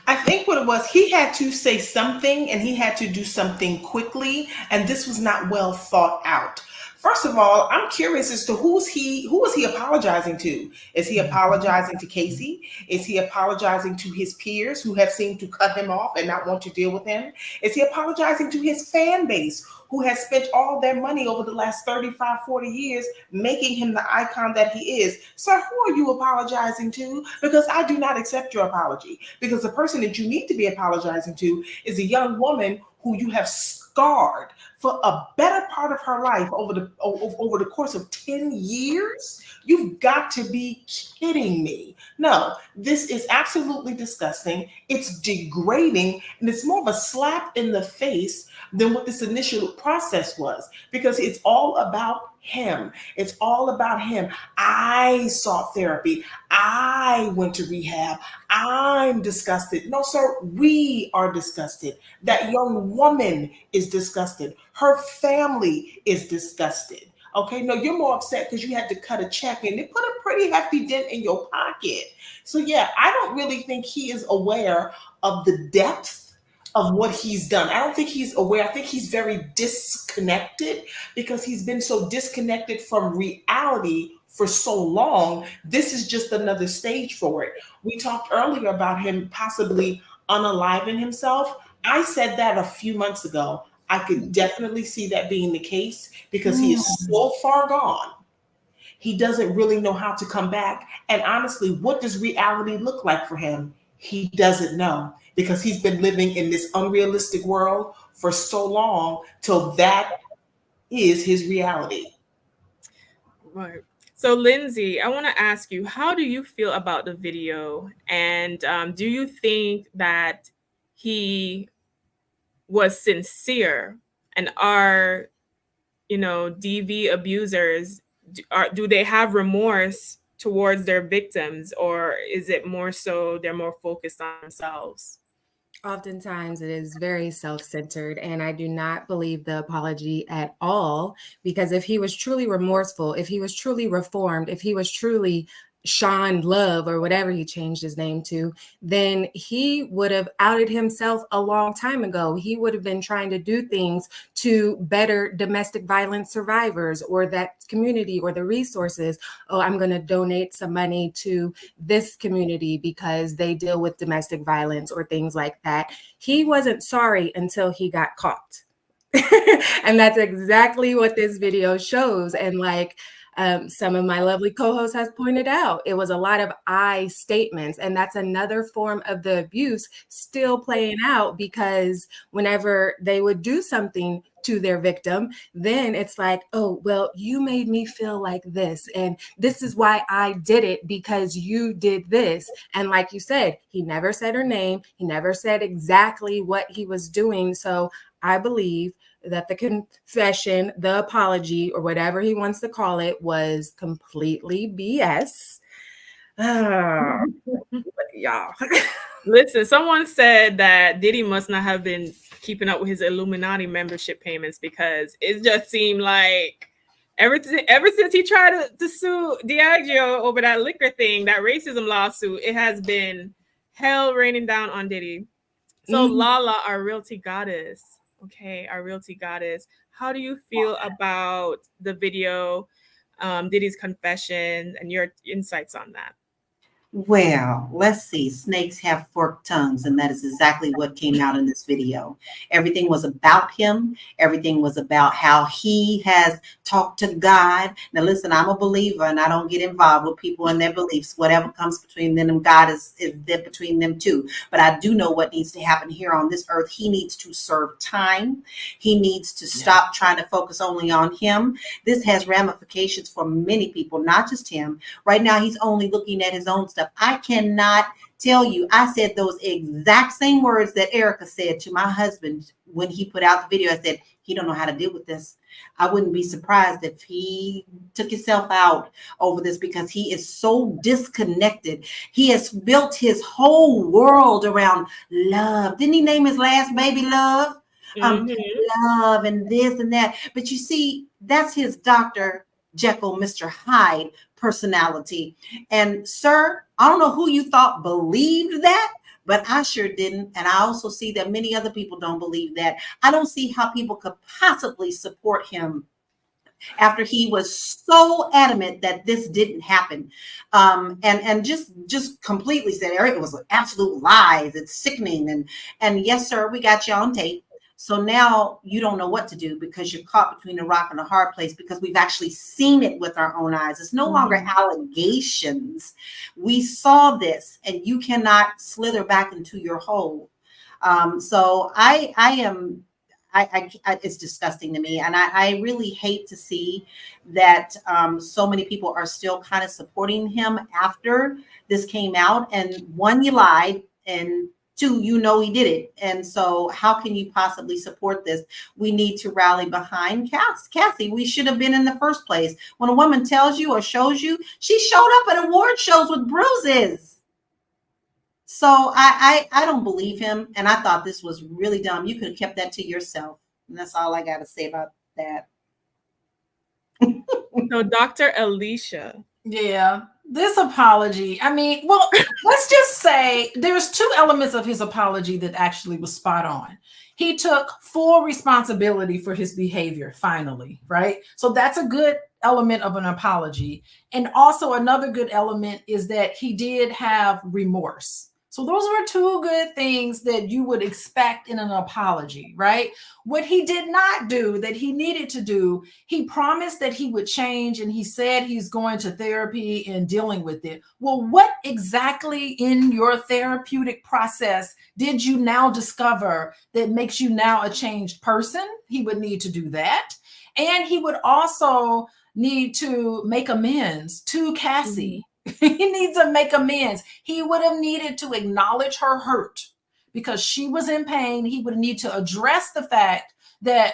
I think what it was, he had to say something and he had to do something quickly, and this was not well thought out. First of all, I'm curious as to who is he apologizing to? Is he apologizing to Cassie? Is he apologizing to his peers who have seemed to cut him off and not want to deal with him? Is he apologizing to his fan base who has spent all their money over the last 35, 40 years making him the icon that he is? Sir, who are you apologizing to? Because I do not accept your apology. Because the person that you need to be apologizing to is a young woman who you have scarred for a better part of her life over the course of 10 years. You've got to be kidding me. No, this is absolutely disgusting. It's degrading, and it's more of a slap in the face than what this initial process was, because it's all about him. It's all about him. I sought therapy. I went to rehab. I'm disgusted. No, sir, we are disgusted. That young woman is disgusted. Her family is disgusted. Okay, no, you're more upset because you had to cut a check and they put a pretty hefty dent in your pocket. So yeah, I don't really think he is aware of the depth of what he's done. I don't think he's aware. I think he's very disconnected because he's been so disconnected from reality for so long. This is just another stage for it. We talked earlier about him possibly unaliving himself. I said that a few months ago. I could definitely see that being the case because he is so far gone. He doesn't really know how to come back. And honestly, what does reality look like for him? He doesn't know, because he's been living in this unrealistic world for so long till that is his reality. Right. So Lindsay, I want to ask you, how do you feel about the video? And do you think that he was sincere, and are, you know, DV abusers, do they have remorse towards their victims, or is it more so they're more focused on themselves? Oftentimes it is very self-centered, and I do not believe the apology at all, because if he was truly remorseful, if he was truly reformed, if he was truly Sean Love or whatever he changed his name to, then he would have outed himself a long time ago. He would have been trying to do things to better domestic violence survivors or that community or the resources. Oh, I'm going to donate some money to this community because they deal with domestic violence or things like that. He wasn't sorry until he got caught. And that's exactly what this video shows. And like, some of my lovely co-hosts has pointed out, it was a lot of I statements, and that's another form of the abuse still playing out, because whenever they would do something to their victim, then it's like, oh, well, you made me feel like this, and this is why I did it, because you did this. And like you said, he never said her name, he never said exactly what he was doing. So I believe that the confession, the apology, or whatever he wants to call it, was completely BS. Y'all. Listen, someone said that Diddy must not have been keeping up with his Illuminati membership payments, because it just seemed like ever since he tried to sue Diageo over that liquor thing, that racism lawsuit, it has been hell raining down on Diddy. So Lala, our realty goddess, okay, our realty goddess, how do you feel about the video, Diddy's confession, and your insights on that? Well, let's see. Snakes have forked tongues, and that is exactly what came out in this video. Everything was about him. Everything was about how he has talked to God. Now, listen, I'm a believer, and I don't get involved with people and their beliefs. Whatever comes between them and God is there between them too. But I do know what needs to happen here on this earth. He needs to serve time. He needs to stop trying to focus only on him. This has ramifications for many people, not just him. Right now, he's only looking at his own stuff. I cannot tell you, I said those exact same words that Erica said to my husband when he put out the video. I said, he don't know how to deal with this. I wouldn't be surprised if he took himself out over this, because he is so disconnected. He has built his whole world around love. Didn't he name his last baby Love? Love and this and that. But you see, that's his Dr. Jekyll, Mr. Hyde personality. And sir, I don't know who you thought believed that, but I sure didn't. And I also see that many other people don't believe that. I don't see how people could possibly support him after he was so adamant that this didn't happen. And just completely said it was absolute lies. It's sickening. And yes, sir, we got you on tape. So now you don't know what to do, because you're caught between a rock and a hard place, because we've actually seen it with our own eyes. It's no longer allegations. We saw this, and you cannot slither back into your hole. So it's disgusting to me. And I really hate to see that so many people are still kind of supporting him after this came out. And one, you lied, and two, you know he did it. And so how can you possibly support this? We need to rally behind Cassie. We should have been in the first place. When a woman tells you or shows you, she showed up at award shows with bruises. So I don't believe him. And I thought this was really dumb. You could have kept that to yourself. And that's all I got to say about that. So Dr. Alicia. Yeah, this apology, I mean, well, let's just say there's two elements of his apology that actually was spot on. He took full responsibility for his behavior, finally, right? So that's a good element of an apology. And also another good element is that he did have remorse. So those were two good things that you would expect in an apology, right? What he did not do that he needed to do, he promised that he would change, and he said he's going to therapy and dealing with it. Well, what exactly in your therapeutic process did you now discover that makes you now a changed person? He would need to do that. And he would also need to make amends to Cassie. He needs to make amends. He would have needed to acknowledge her hurt, because she was in pain. He would need to address the fact that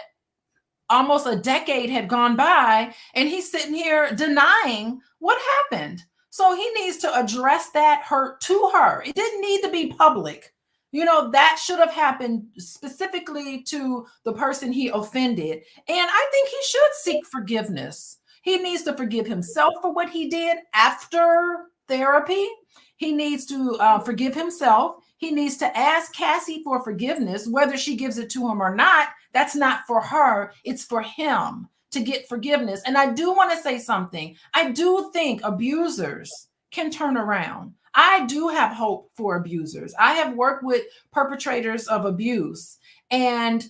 almost a decade had gone by and he's sitting here denying what happened. So he needs to address that hurt to her. It didn't need to be public. You know, that should have happened specifically to the person he offended. And I think he should seek forgiveness. He needs to forgive himself for what he did after therapy. He needs to forgive himself. He needs to ask Cassie for forgiveness, whether she gives it to him or not. That's not for her. It's for him to get forgiveness. And I do want to say something. I do think abusers can turn around. I do have hope for abusers. I have worked with perpetrators of abuse, and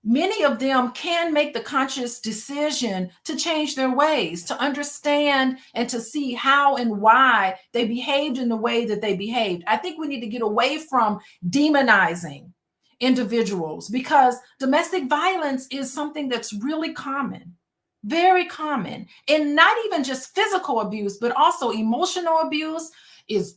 many of them can make the conscious decision to change their ways, to understand and to see how and why they behaved in the way that they behaved. I think we need to get away from demonizing individuals, because domestic violence is something that's really common, very common, and not even just physical abuse, but also emotional abuse is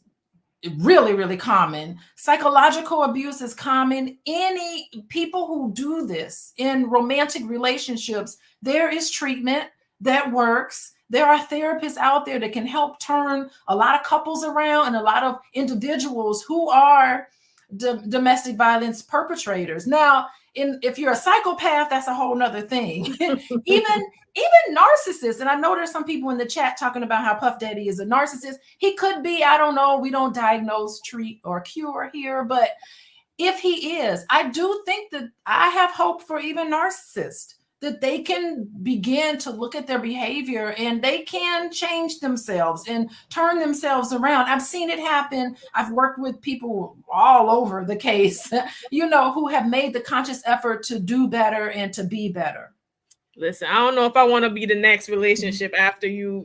really, really common. Psychological abuse is common. Any people who do this in romantic relationships, there is treatment that works. There are therapists out there that can help turn a lot of couples around and a lot of individuals who are domestic violence perpetrators. Now, if you're a psychopath, that's a whole nother thing. even narcissists, and I know there's some people in the chat talking about how Puff Daddy is a narcissist. He could be, I don't know. We don't diagnose, treat, or cure here, but if he is, I do think that I have hope for even narcissists, that they can begin to look at their behavior and they can change themselves and turn themselves around. I've seen it happen. I've worked with people all over the case, who have made the conscious effort to do better and to be better. Listen, I don't know if I want to be the next relationship after you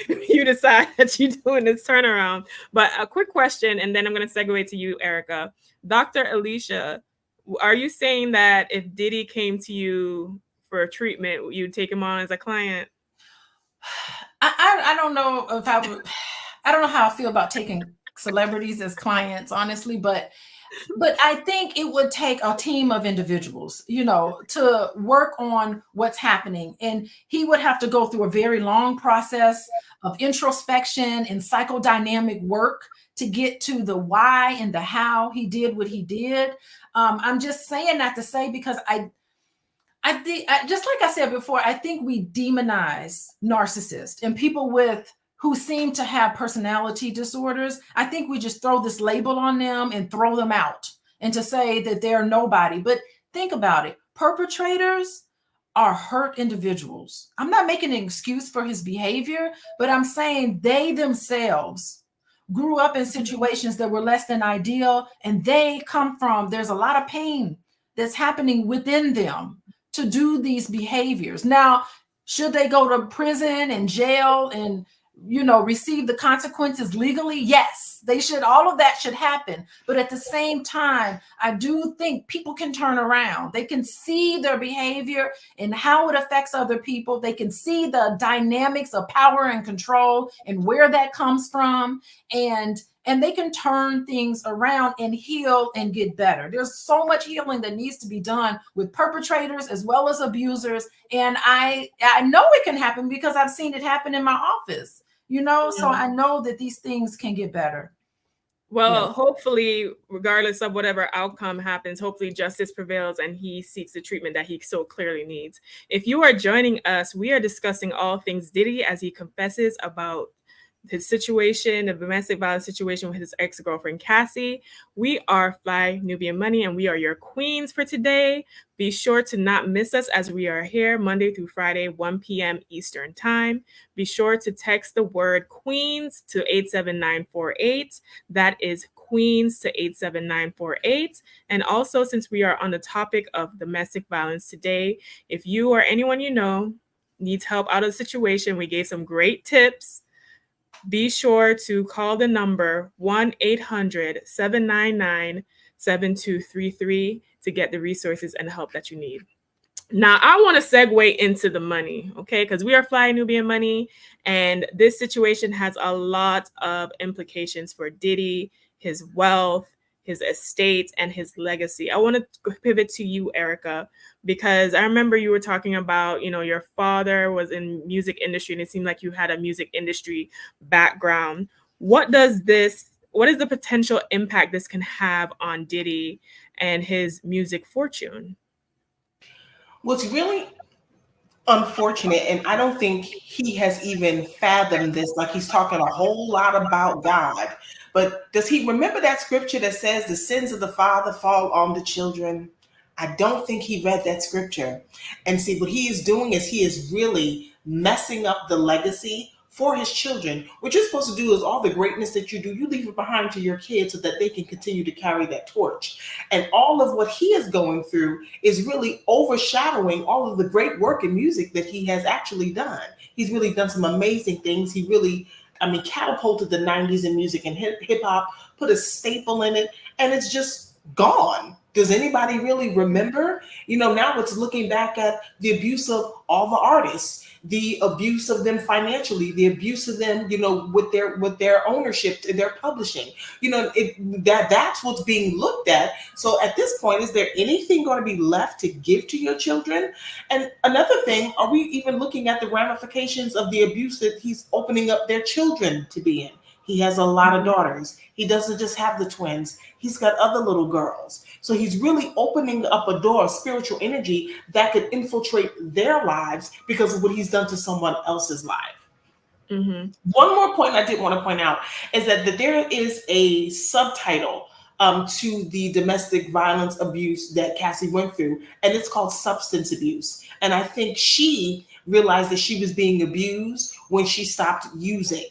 you decide that you're doing this turnaround. But a quick question, and then I'm going to segue to you, Erica. Dr. Alicia, are you saying that if Diddy came to you for treatment, you'd take him on as a client? I don't know if I would. I don't know how I feel about taking celebrities as clients, honestly, but I think it would take a team of individuals, to work on what's happening. And he would have to go through a very long process of introspection and psychodynamic work to get to the why and the how he did what he did. I'm just saying that to say, because I think, just like I said before, I think we demonize narcissists and people who seem to have personality disorders. I think we just throw this label on them and throw them out, and to say that they're nobody. But think about it. Perpetrators are hurt individuals. I'm not making an excuse for his behavior, but I'm saying they themselves grew up in situations that were less than ideal, and there's a lot of pain that's happening within them to do these behaviors. Now, should they go to prison and jail and receive the consequences legally? Yes, they should. All of that should happen. But at the same time, I do think people can turn around. They can see their behavior and how it affects other people. They can see the dynamics of power and control and where that comes from. And they can turn things around and heal and get better. There's so much healing that needs to be done with perpetrators as well as abusers. And I know it can happen because I've seen it happen in my office. So I know that these things can get better. Well, hopefully, regardless of whatever outcome happens, hopefully justice prevails and he seeks the treatment that he so clearly needs. If you are joining us, we are discussing all things Diddy as he confesses about his situation, the domestic violence situation with his ex-girlfriend, Cassie. We are Fly Nubian Money, and we are your queens for today. Be sure to not miss us as we are here Monday through Friday, 1 p.m. Eastern Time. Be sure to text the word queens to 87948. That is queens to 87948. And also, since we are on the topic of domestic violence today, if you or anyone you know needs help out of the situation, we gave some great tips. Be sure to call the number 1-800-799-7233 to get the resources and help that you need. Now, I want to segue into the money, okay? Because we are Fly Nubian Money, and this situation has a lot of implications for Diddy, his wealth, his estate, and his legacy. I want to pivot to you, Erica, because I remember you were talking about, your father was in music industry and it seemed like you had a music industry background. What is the potential impact this can have on Diddy and his music fortune? What's really unfortunate, and I don't think he has even fathomed this, like he's talking a whole lot about God. But does he remember that scripture that says the sins of the father fall on the children? I don't think he read that scripture. And see, what he is doing is he is really messing up the legacy for his children. What you're supposed to do is all the greatness that you do, you leave it behind to your kids so that they can continue to carry that torch. And all of what he is going through is really overshadowing all of the great work in music that he has actually done. He's really done some amazing things. He really, catapulted the 90s in music and hip hop, put a staple in it, and it's just gone. Does anybody really remember? Now it's looking back at the abuse of all the artists, the abuse of them financially, the abuse of them, with their ownership and their publishing. That's what's being looked at. So at this point, is there anything going to be left to give to your children? And another thing, are we even looking at the ramifications of the abuse that he's opening up their children to be in? He has a lot of daughters. He doesn't just have the twins. He's got other little girls. So he's really opening up a door of spiritual energy that could infiltrate their lives because of what he's done to someone else's life. Mm-hmm. One more point I did want to point out is that there is a subtitle to the domestic violence abuse that Cassie went through, and it's called substance abuse. And I think she realized that she was being abused when she stopped using.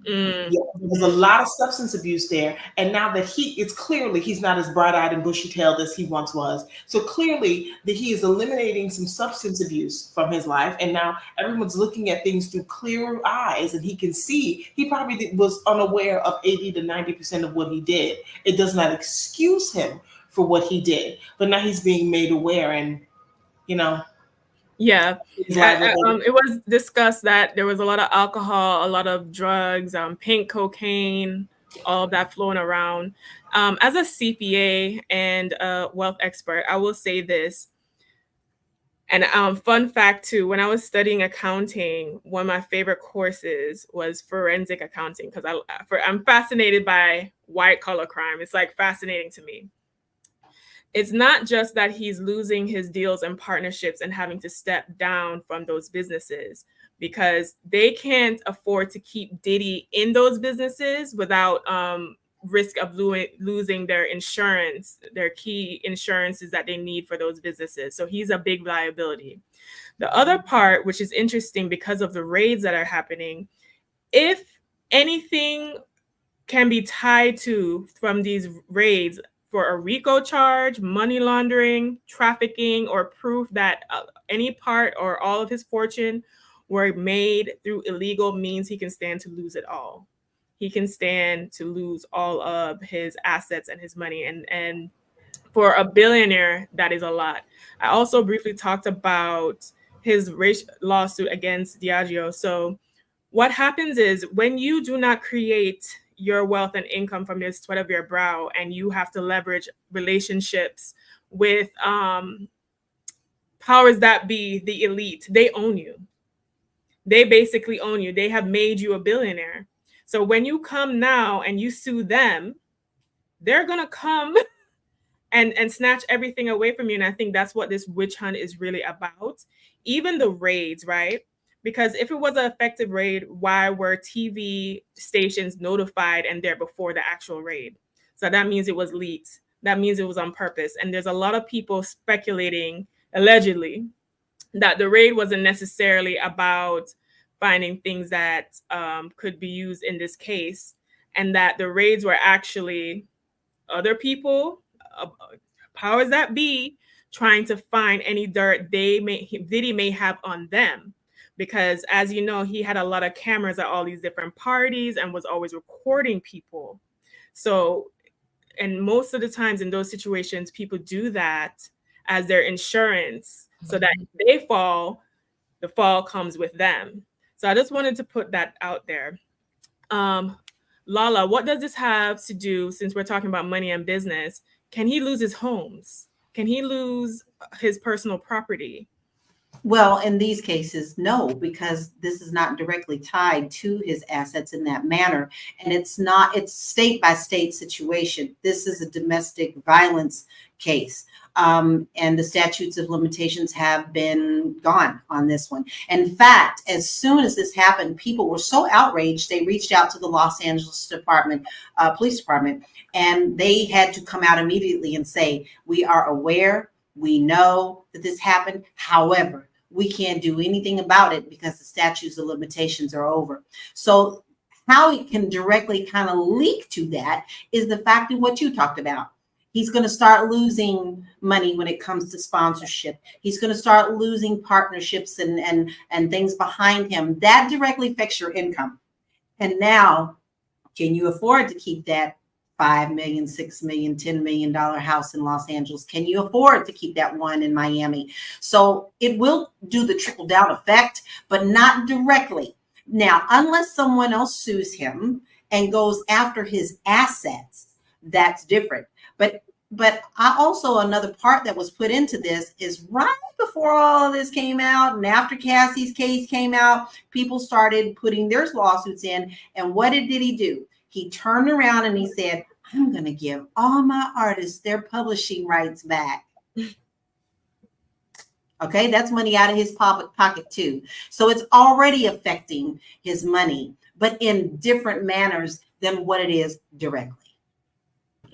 Mm. Yeah, there's a lot of substance abuse there. And now that it's clearly he's not as bright-eyed and bushy-tailed as he once was. So clearly that he is eliminating some substance abuse from his life. And now everyone's looking at things through clearer eyes, and he can see he probably was unaware of 80 to 90% of what he did. It does not excuse him for what he did, but now he's being made aware, and Yeah, it was discussed that there was a lot of alcohol, a lot of drugs, pink cocaine, all of that flowing around. As a CPA and a wealth expert, I will say this. And fun fact too, when I was studying accounting, one of my favorite courses was forensic accounting because I'm fascinated by white collar crime. It's like fascinating to me. It's not just that he's losing his deals and partnerships and having to step down from those businesses because they can't afford to keep Diddy in those businesses without risk of losing their insurance, their key insurances that they need for those businesses. So he's a big liability. The other part, which is interesting because of the raids that are happening, if anything can be tied to from these raids, for a RICO charge, money laundering, trafficking, or proof that any part or all of his fortune were made through illegal means, he can stand to lose it all. He can stand to lose all of his assets and his money. And for a billionaire, that is a lot. I also briefly talked about his race lawsuit against Diageo. So what happens is when you do not create your wealth and income from the sweat of your brow, and you have to leverage relationships with powers that be, the elite, they own you. They basically own you. They have made you a billionaire. So when you come now and you sue them, they're going to come and snatch everything away from you. And I think that's what this witch hunt is really about. Even the raids, right? Because if it was an effective raid, why were TV stations notified and there before the actual raid? So that means it was leaked. That means it was on purpose. And there's a lot of people speculating, allegedly, that the raid wasn't necessarily about finding things that could be used in this case, and that the raids were actually other people, powers that be, trying to find any dirt Diddy may have on them. Because as you know, he had a lot of cameras at all these different parties and was always recording people. So, and most of the times in those situations, people do that as their insurance so that if they fall, the fall comes with them. So I just wanted to put that out there. Lala, what does this have to do, since we're talking about money and business? Can he lose his homes? Can he lose his personal property? Well, in these cases, no, because this is not directly tied to his assets in that manner. And it's state by state situation. This is a domestic violence case. And the statutes of limitations have been gone on this one. In fact, as soon as this happened, people were so outraged, they reached out to the Los Angeles Police Department, and they had to come out immediately and say, we are aware, we know that this happened. However, we can't do anything about it because the statutes of limitations are over. So how it can directly kind of leak to that is the fact of what you talked about. He's going to start losing money when it comes to sponsorship. He's going to start losing partnerships and things behind him. That directly affects your income. And now, can you afford to keep that $5 million, $6 million, $10 million house in Los Angeles? Can you afford to keep that one in Miami? So it will do the trickle down effect, but not directly. Now, unless someone else sues him and goes after his assets, that's different. But I also, another part that was put into this is right before all of this came out and after Cassie's case came out, people started putting their lawsuits in. And what did he do? He turned around and he said, I'm going to give all my artists their publishing rights back. Okay, that's money out of his pocket too. So it's already affecting his money, but in different manners than what it is directly.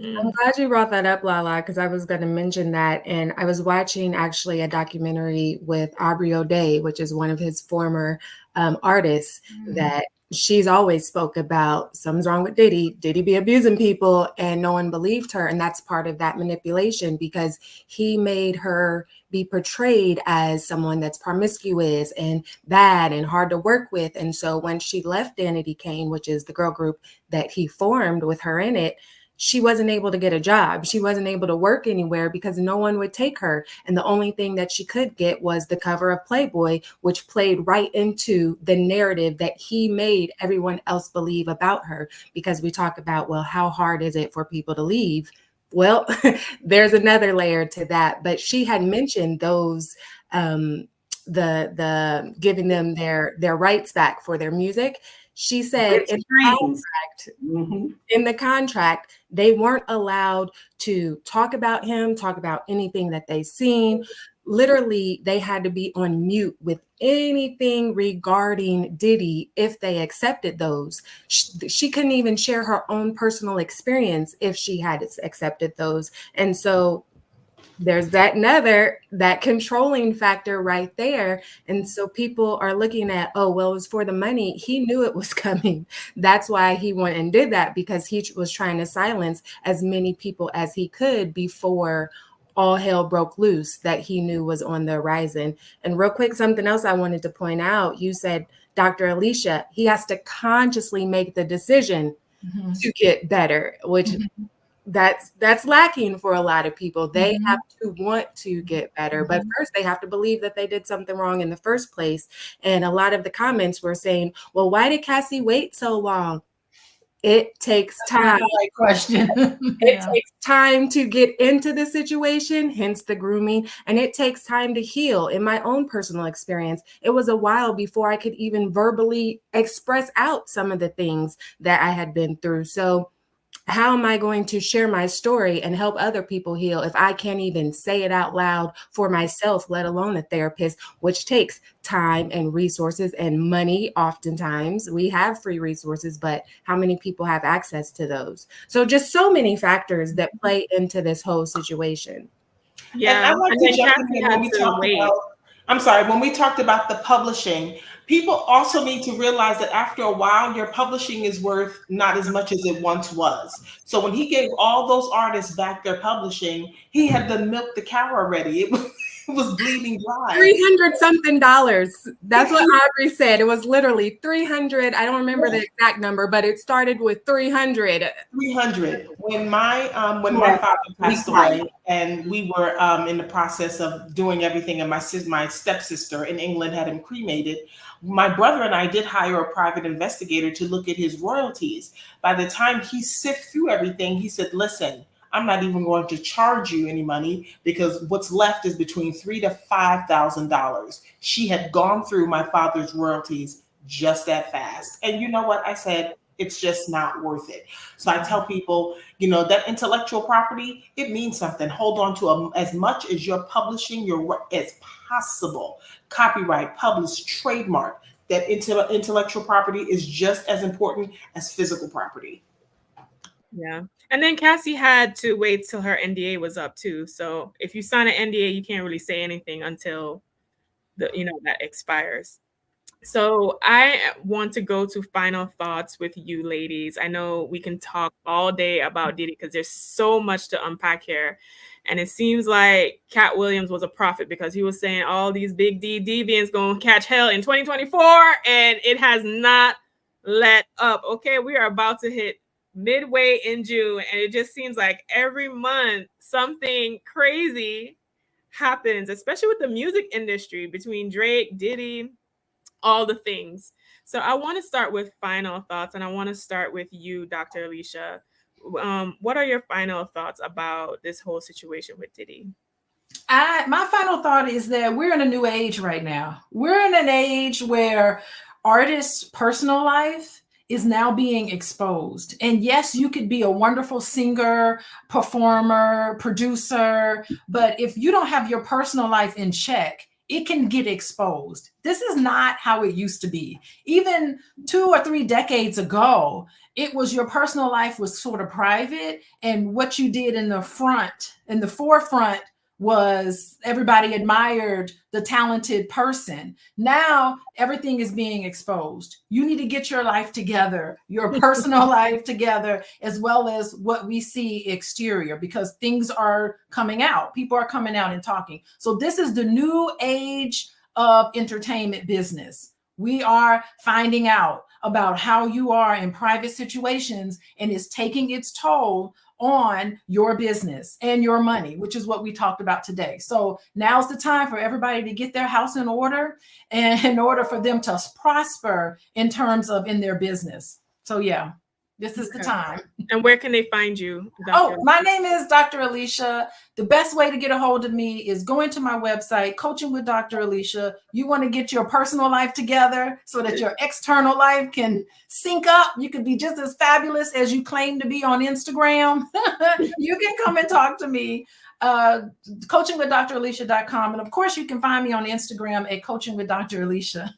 I'm glad you brought that up, Lala, because I was going to mention that. And I was watching actually a documentary with Aubrey O'Day, which is one of his former artists, that she's always spoke about something's wrong with Diddy. Diddy be abusing people, and no one believed her. And that's part of that manipulation, because he made her be portrayed as someone that's promiscuous and bad and hard to work with. And so when she left Danity Kane, which is the girl group that he formed with her in it, she wasn't able to get a job. She wasn't able to work anywhere because no one would take her. And the only thing that she could get was the cover of Playboy, which played right into the narrative that he made everyone else believe about her. Because we talk about, well, how hard is it for people to leave? Well, there's another layer to that. But she had mentioned those, the giving them their rights back for their music. She said in the contract, they weren't allowed to talk about him, talk about anything that they seen. Literally, they had to be on mute with anything regarding Diddy if they accepted those. She couldn't even share her own personal experience if she had accepted those. And so there's that controlling factor right there. And so people are looking at, oh, well, it was for the money. He knew it was coming. That's why he went and did that, because he was trying to silence as many people as he could before all hell broke loose that he knew was on the horizon. And real quick, something else I wanted to point out. You said, Dr. Alicia, he has to consciously make the decision to get better, which that's lacking for a lot of people. They have to want to get better, but first they have to believe that they did something wrong in the first place. And a lot of the comments were saying, well, why did Cassie wait so long? It takes time. Right question. It takes time to get into the situation, hence the grooming, and it takes time to heal. In my own personal experience, it was a while before I could even verbally express out some of the things that I had been through. So how am I going to share my story and help other people heal if I can't even say it out loud for myself, let alone a therapist, which takes time and resources and money. Oftentimes we have free resources, but how many people have access to those? So just so many factors that play into this whole situation. Yeah, and I want to jump in when we talked about, I'm sorry, when we talked about the publishing, people also need to realize that after a while, your publishing is worth not as much as it once was. So when he gave all those artists back their publishing, he had to milk the cow already. It was bleeding dry. $300 something. That's what Aubrey said. It was literally 300. I don't remember the exact number, but it started with 300. 300. When my father passed away, and we were in the process of doing everything, and my stepsister in England had him cremated. My brother and I did hire a private investigator to look at his royalties. By the time he sifted through everything, he said, listen, I'm not even going to charge you any money because what's left is between $3,000 to $5,000. She had gone through my father's royalties just that fast. And you know what? I said, it's just not worth it. So I tell people, that intellectual property, it means something. Hold on to as much as you're publishing your work as possible. Copyright, publish, trademark. That intellectual property is just as important as physical property. Yeah. And then Cassie had to wait till her NDA was up too. So if you sign an NDA, you can't really say anything until that expires. So I want to go to final thoughts with you ladies. I know we can talk all day about Diddy because there's so much to unpack here. And it seems like Cat Williams was a prophet because he was saying all these big D deviants going to catch hell in 2024, and it has not let up. Okay, we are about to hit midway in June, and it just seems like every month something crazy happens, especially with the music industry between Drake, Diddy, all the things. So I want to start with final thoughts, and I want to start with you, Dr. Alicia. What are your final thoughts about this whole situation with Diddy? My final thought is that we're in a new age right now. We're in an age where artists' personal life is now being exposed. And yes, you could be a wonderful singer, performer, producer, but if you don't have your personal life in check, it can get exposed. This is not how it used to be. Even 2 or 3 decades ago, it was your personal life was sort of private, and what you did in the forefront was everybody admired the talented person. Now everything is being exposed. You need to get your life together, your personal life together, as well as what we see exterior, because things are coming out. People are coming out and talking. So this is the new age of entertainment business. We are finding out about how you are in private situations, and it's taking its toll on your business and your money, which is what we talked about today. So now's the time for everybody to get their house in order, and in order for them to prosper in terms of in their business. So yeah, this is the time. And where can they find you, Dr. My name is Dr. Alicia. The best way to get a hold of me is going to my website, Coaching with Dr. Alicia. You want to get your personal life together so that your external life can sync up. You can be just as fabulous as you claim to be on Instagram. You can come and talk to me. coachingwithdralicia.com. And of course, you can find me on Instagram at Coaching with Dr. Alicia.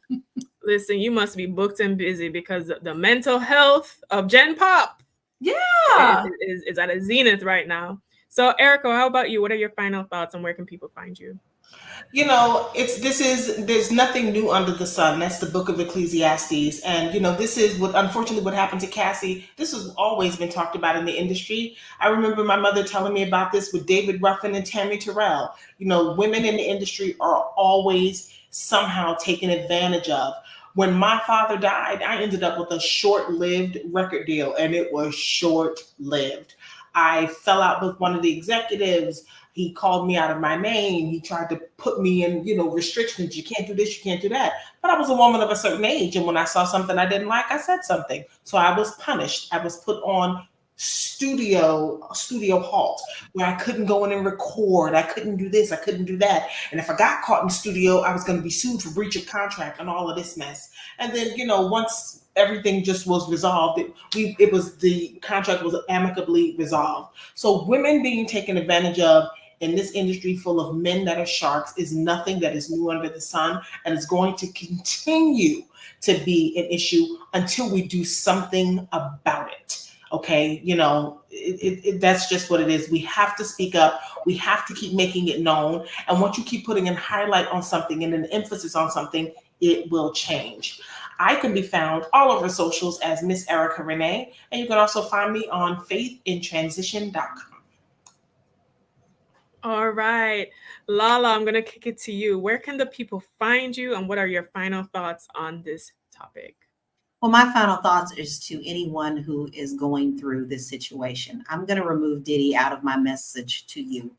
Listen, you must be booked and busy because the mental health of Gen Pop is at a zenith right now. So Erica, how about you? What are your final thoughts and where can people find you? There's nothing new under the sun. That's the book of Ecclesiastes. And, this is unfortunately what happened to Cassie. This has always been talked about in the industry. I remember my mother telling me about this with David Ruffin and Tammy Terrell. Women in the industry are always somehow taken advantage of. When my father died, I ended up with a short-lived record deal, and it was short-lived. I fell out with one of the executives. He called me out of my name. He tried to put me in, restrictions. You can't do this, you can't do that. But I was a woman of a certain age. And when I saw something I didn't like, I said something. So I was punished. I was put on studio halt, where I couldn't go in and record. I couldn't do this. I couldn't do that. And if I got caught in the studio, I was going to be sued for breach of contract and all of this mess. And then, once everything just was resolved, the contract was amicably resolved. So women being taken advantage of in this industry full of men that are sharks is nothing that is new under the sun, and it's going to continue to be an issue until we do something about it. Okay, that's just what it is. We have to speak up. We have to keep making it known. And once you keep putting a highlight on something and an emphasis on something, it will change. I can be found all over socials as Miss Erica Renee, and you can also find me on faithintransition.com. All right, Lala, I'm going to kick it to you. Where can the people find you, and what are your final thoughts on this topic? Well, my final thoughts is to anyone who is going through this situation. I'm going to remove Diddy out of my message to you.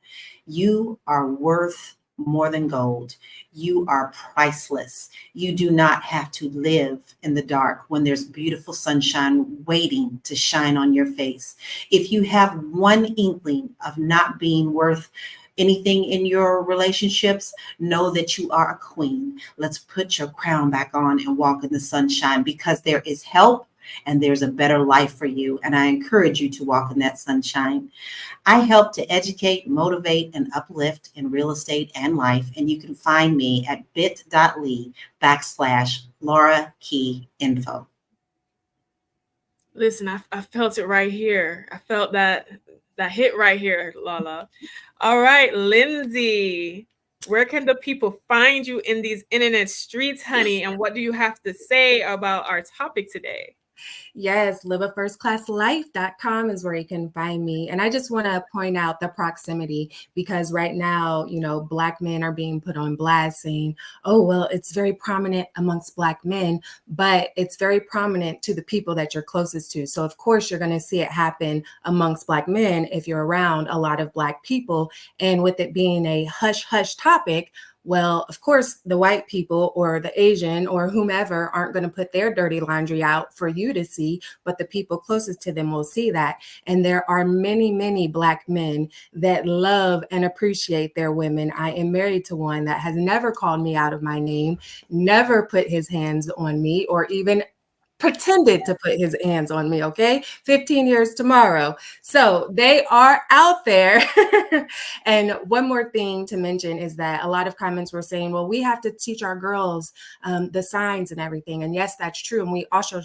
You are worth more than gold. You are priceless. You do not have to live in the dark when there's beautiful sunshine waiting to shine on your face. If you have one inkling of not being worth anything in your relationships, know that you are a queen. Let's put your crown back on and walk in the sunshine, because there is help and there's a better life for you. And I encourage you to walk in that sunshine. I help to educate, motivate, and uplift in real estate and life. And you can find me at bit.ly/Laura Key Info. Listen, I felt it right here. I felt that hit right here, Lala. All right, Lindsay, where can the people find you in these internet streets, honey? And what do you have to say about our topic today? Yes, liveafirstclasslife.com is where you can find me. And I just want to point out the proximity, because right now, Black men are being put on blast saying, oh, well, it's very prominent amongst Black men, but it's very prominent to the people that you're closest to. So of course, you're going to see it happen amongst Black men if you're around a lot of Black people. And with it being a hush hush topic, well, of course, the white people or the Asian or whomever aren't going to put their dirty laundry out for you to see, but the people closest to them will see that. And there are many, many Black men that love and appreciate their women. I am married to one that has never called me out of my name, never put his hands on me, or even pretended to put his hands on me, okay? 15 years tomorrow. So they are out there. And one more thing to mention is that a lot of comments were saying, well, we have to teach our girls the signs and everything. And yes, that's true. And we also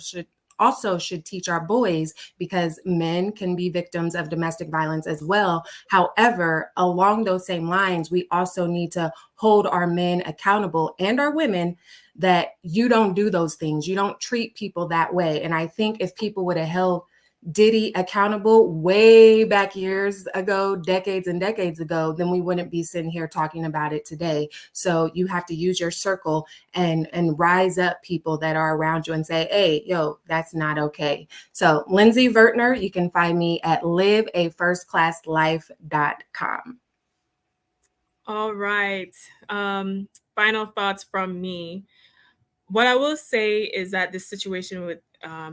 should teach our boys, because men can be victims of domestic violence as well. However, along those same lines, we also need to hold our men accountable and our women that you don't do those things. You don't treat people that way. And I think if people would have held Diddy accountable way back years ago, decades and decades ago, then we wouldn't be sitting here talking about it today. So you have to use your circle and rise up people that are around you and say, hey, yo, that's not okay. So Lindsay Vertner, you can find me at liveafirstclasslife.com. All right. Final thoughts from me. What I will say is that this situation with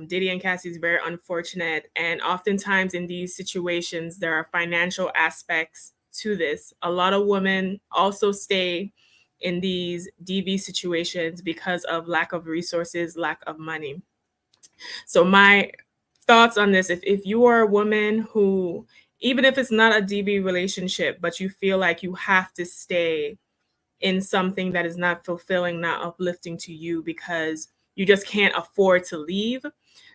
Diddy and Cassie is very unfortunate. And oftentimes in these situations, there are financial aspects to this. A lot of women also stay in these DV situations because of lack of resources, lack of money. So my thoughts on this, if you are a woman who, even if it's not a DV relationship, but you feel like you have to stay in something that is not fulfilling, not uplifting to you because you just can't afford to leave,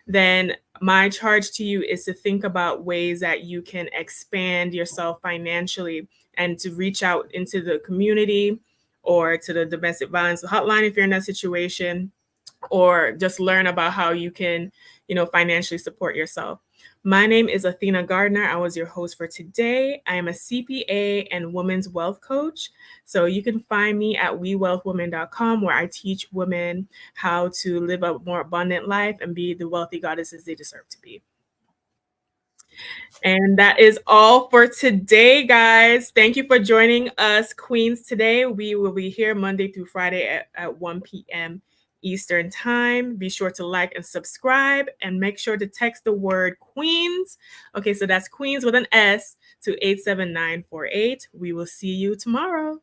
then my charge to you is to think about ways that you can expand yourself financially and to reach out into the community or to the domestic violence hotline if you're in that situation, or just learn about how you can, financially support yourself. My name is Athena Gardner. I was your host for today. I am a CPA and women's wealth coach. So you can find me at wewealthwomen.com, where I teach women how to live a more abundant life and be the wealthy goddesses they deserve to be. And that is all for today, guys. Thank you for joining us, Queens, today. We will be here Monday through Friday at 1 p.m. Eastern time. Be sure to like and subscribe, and make sure to text the word Queens. Okay, so that's Queens with an S to 87948. We will see you tomorrow.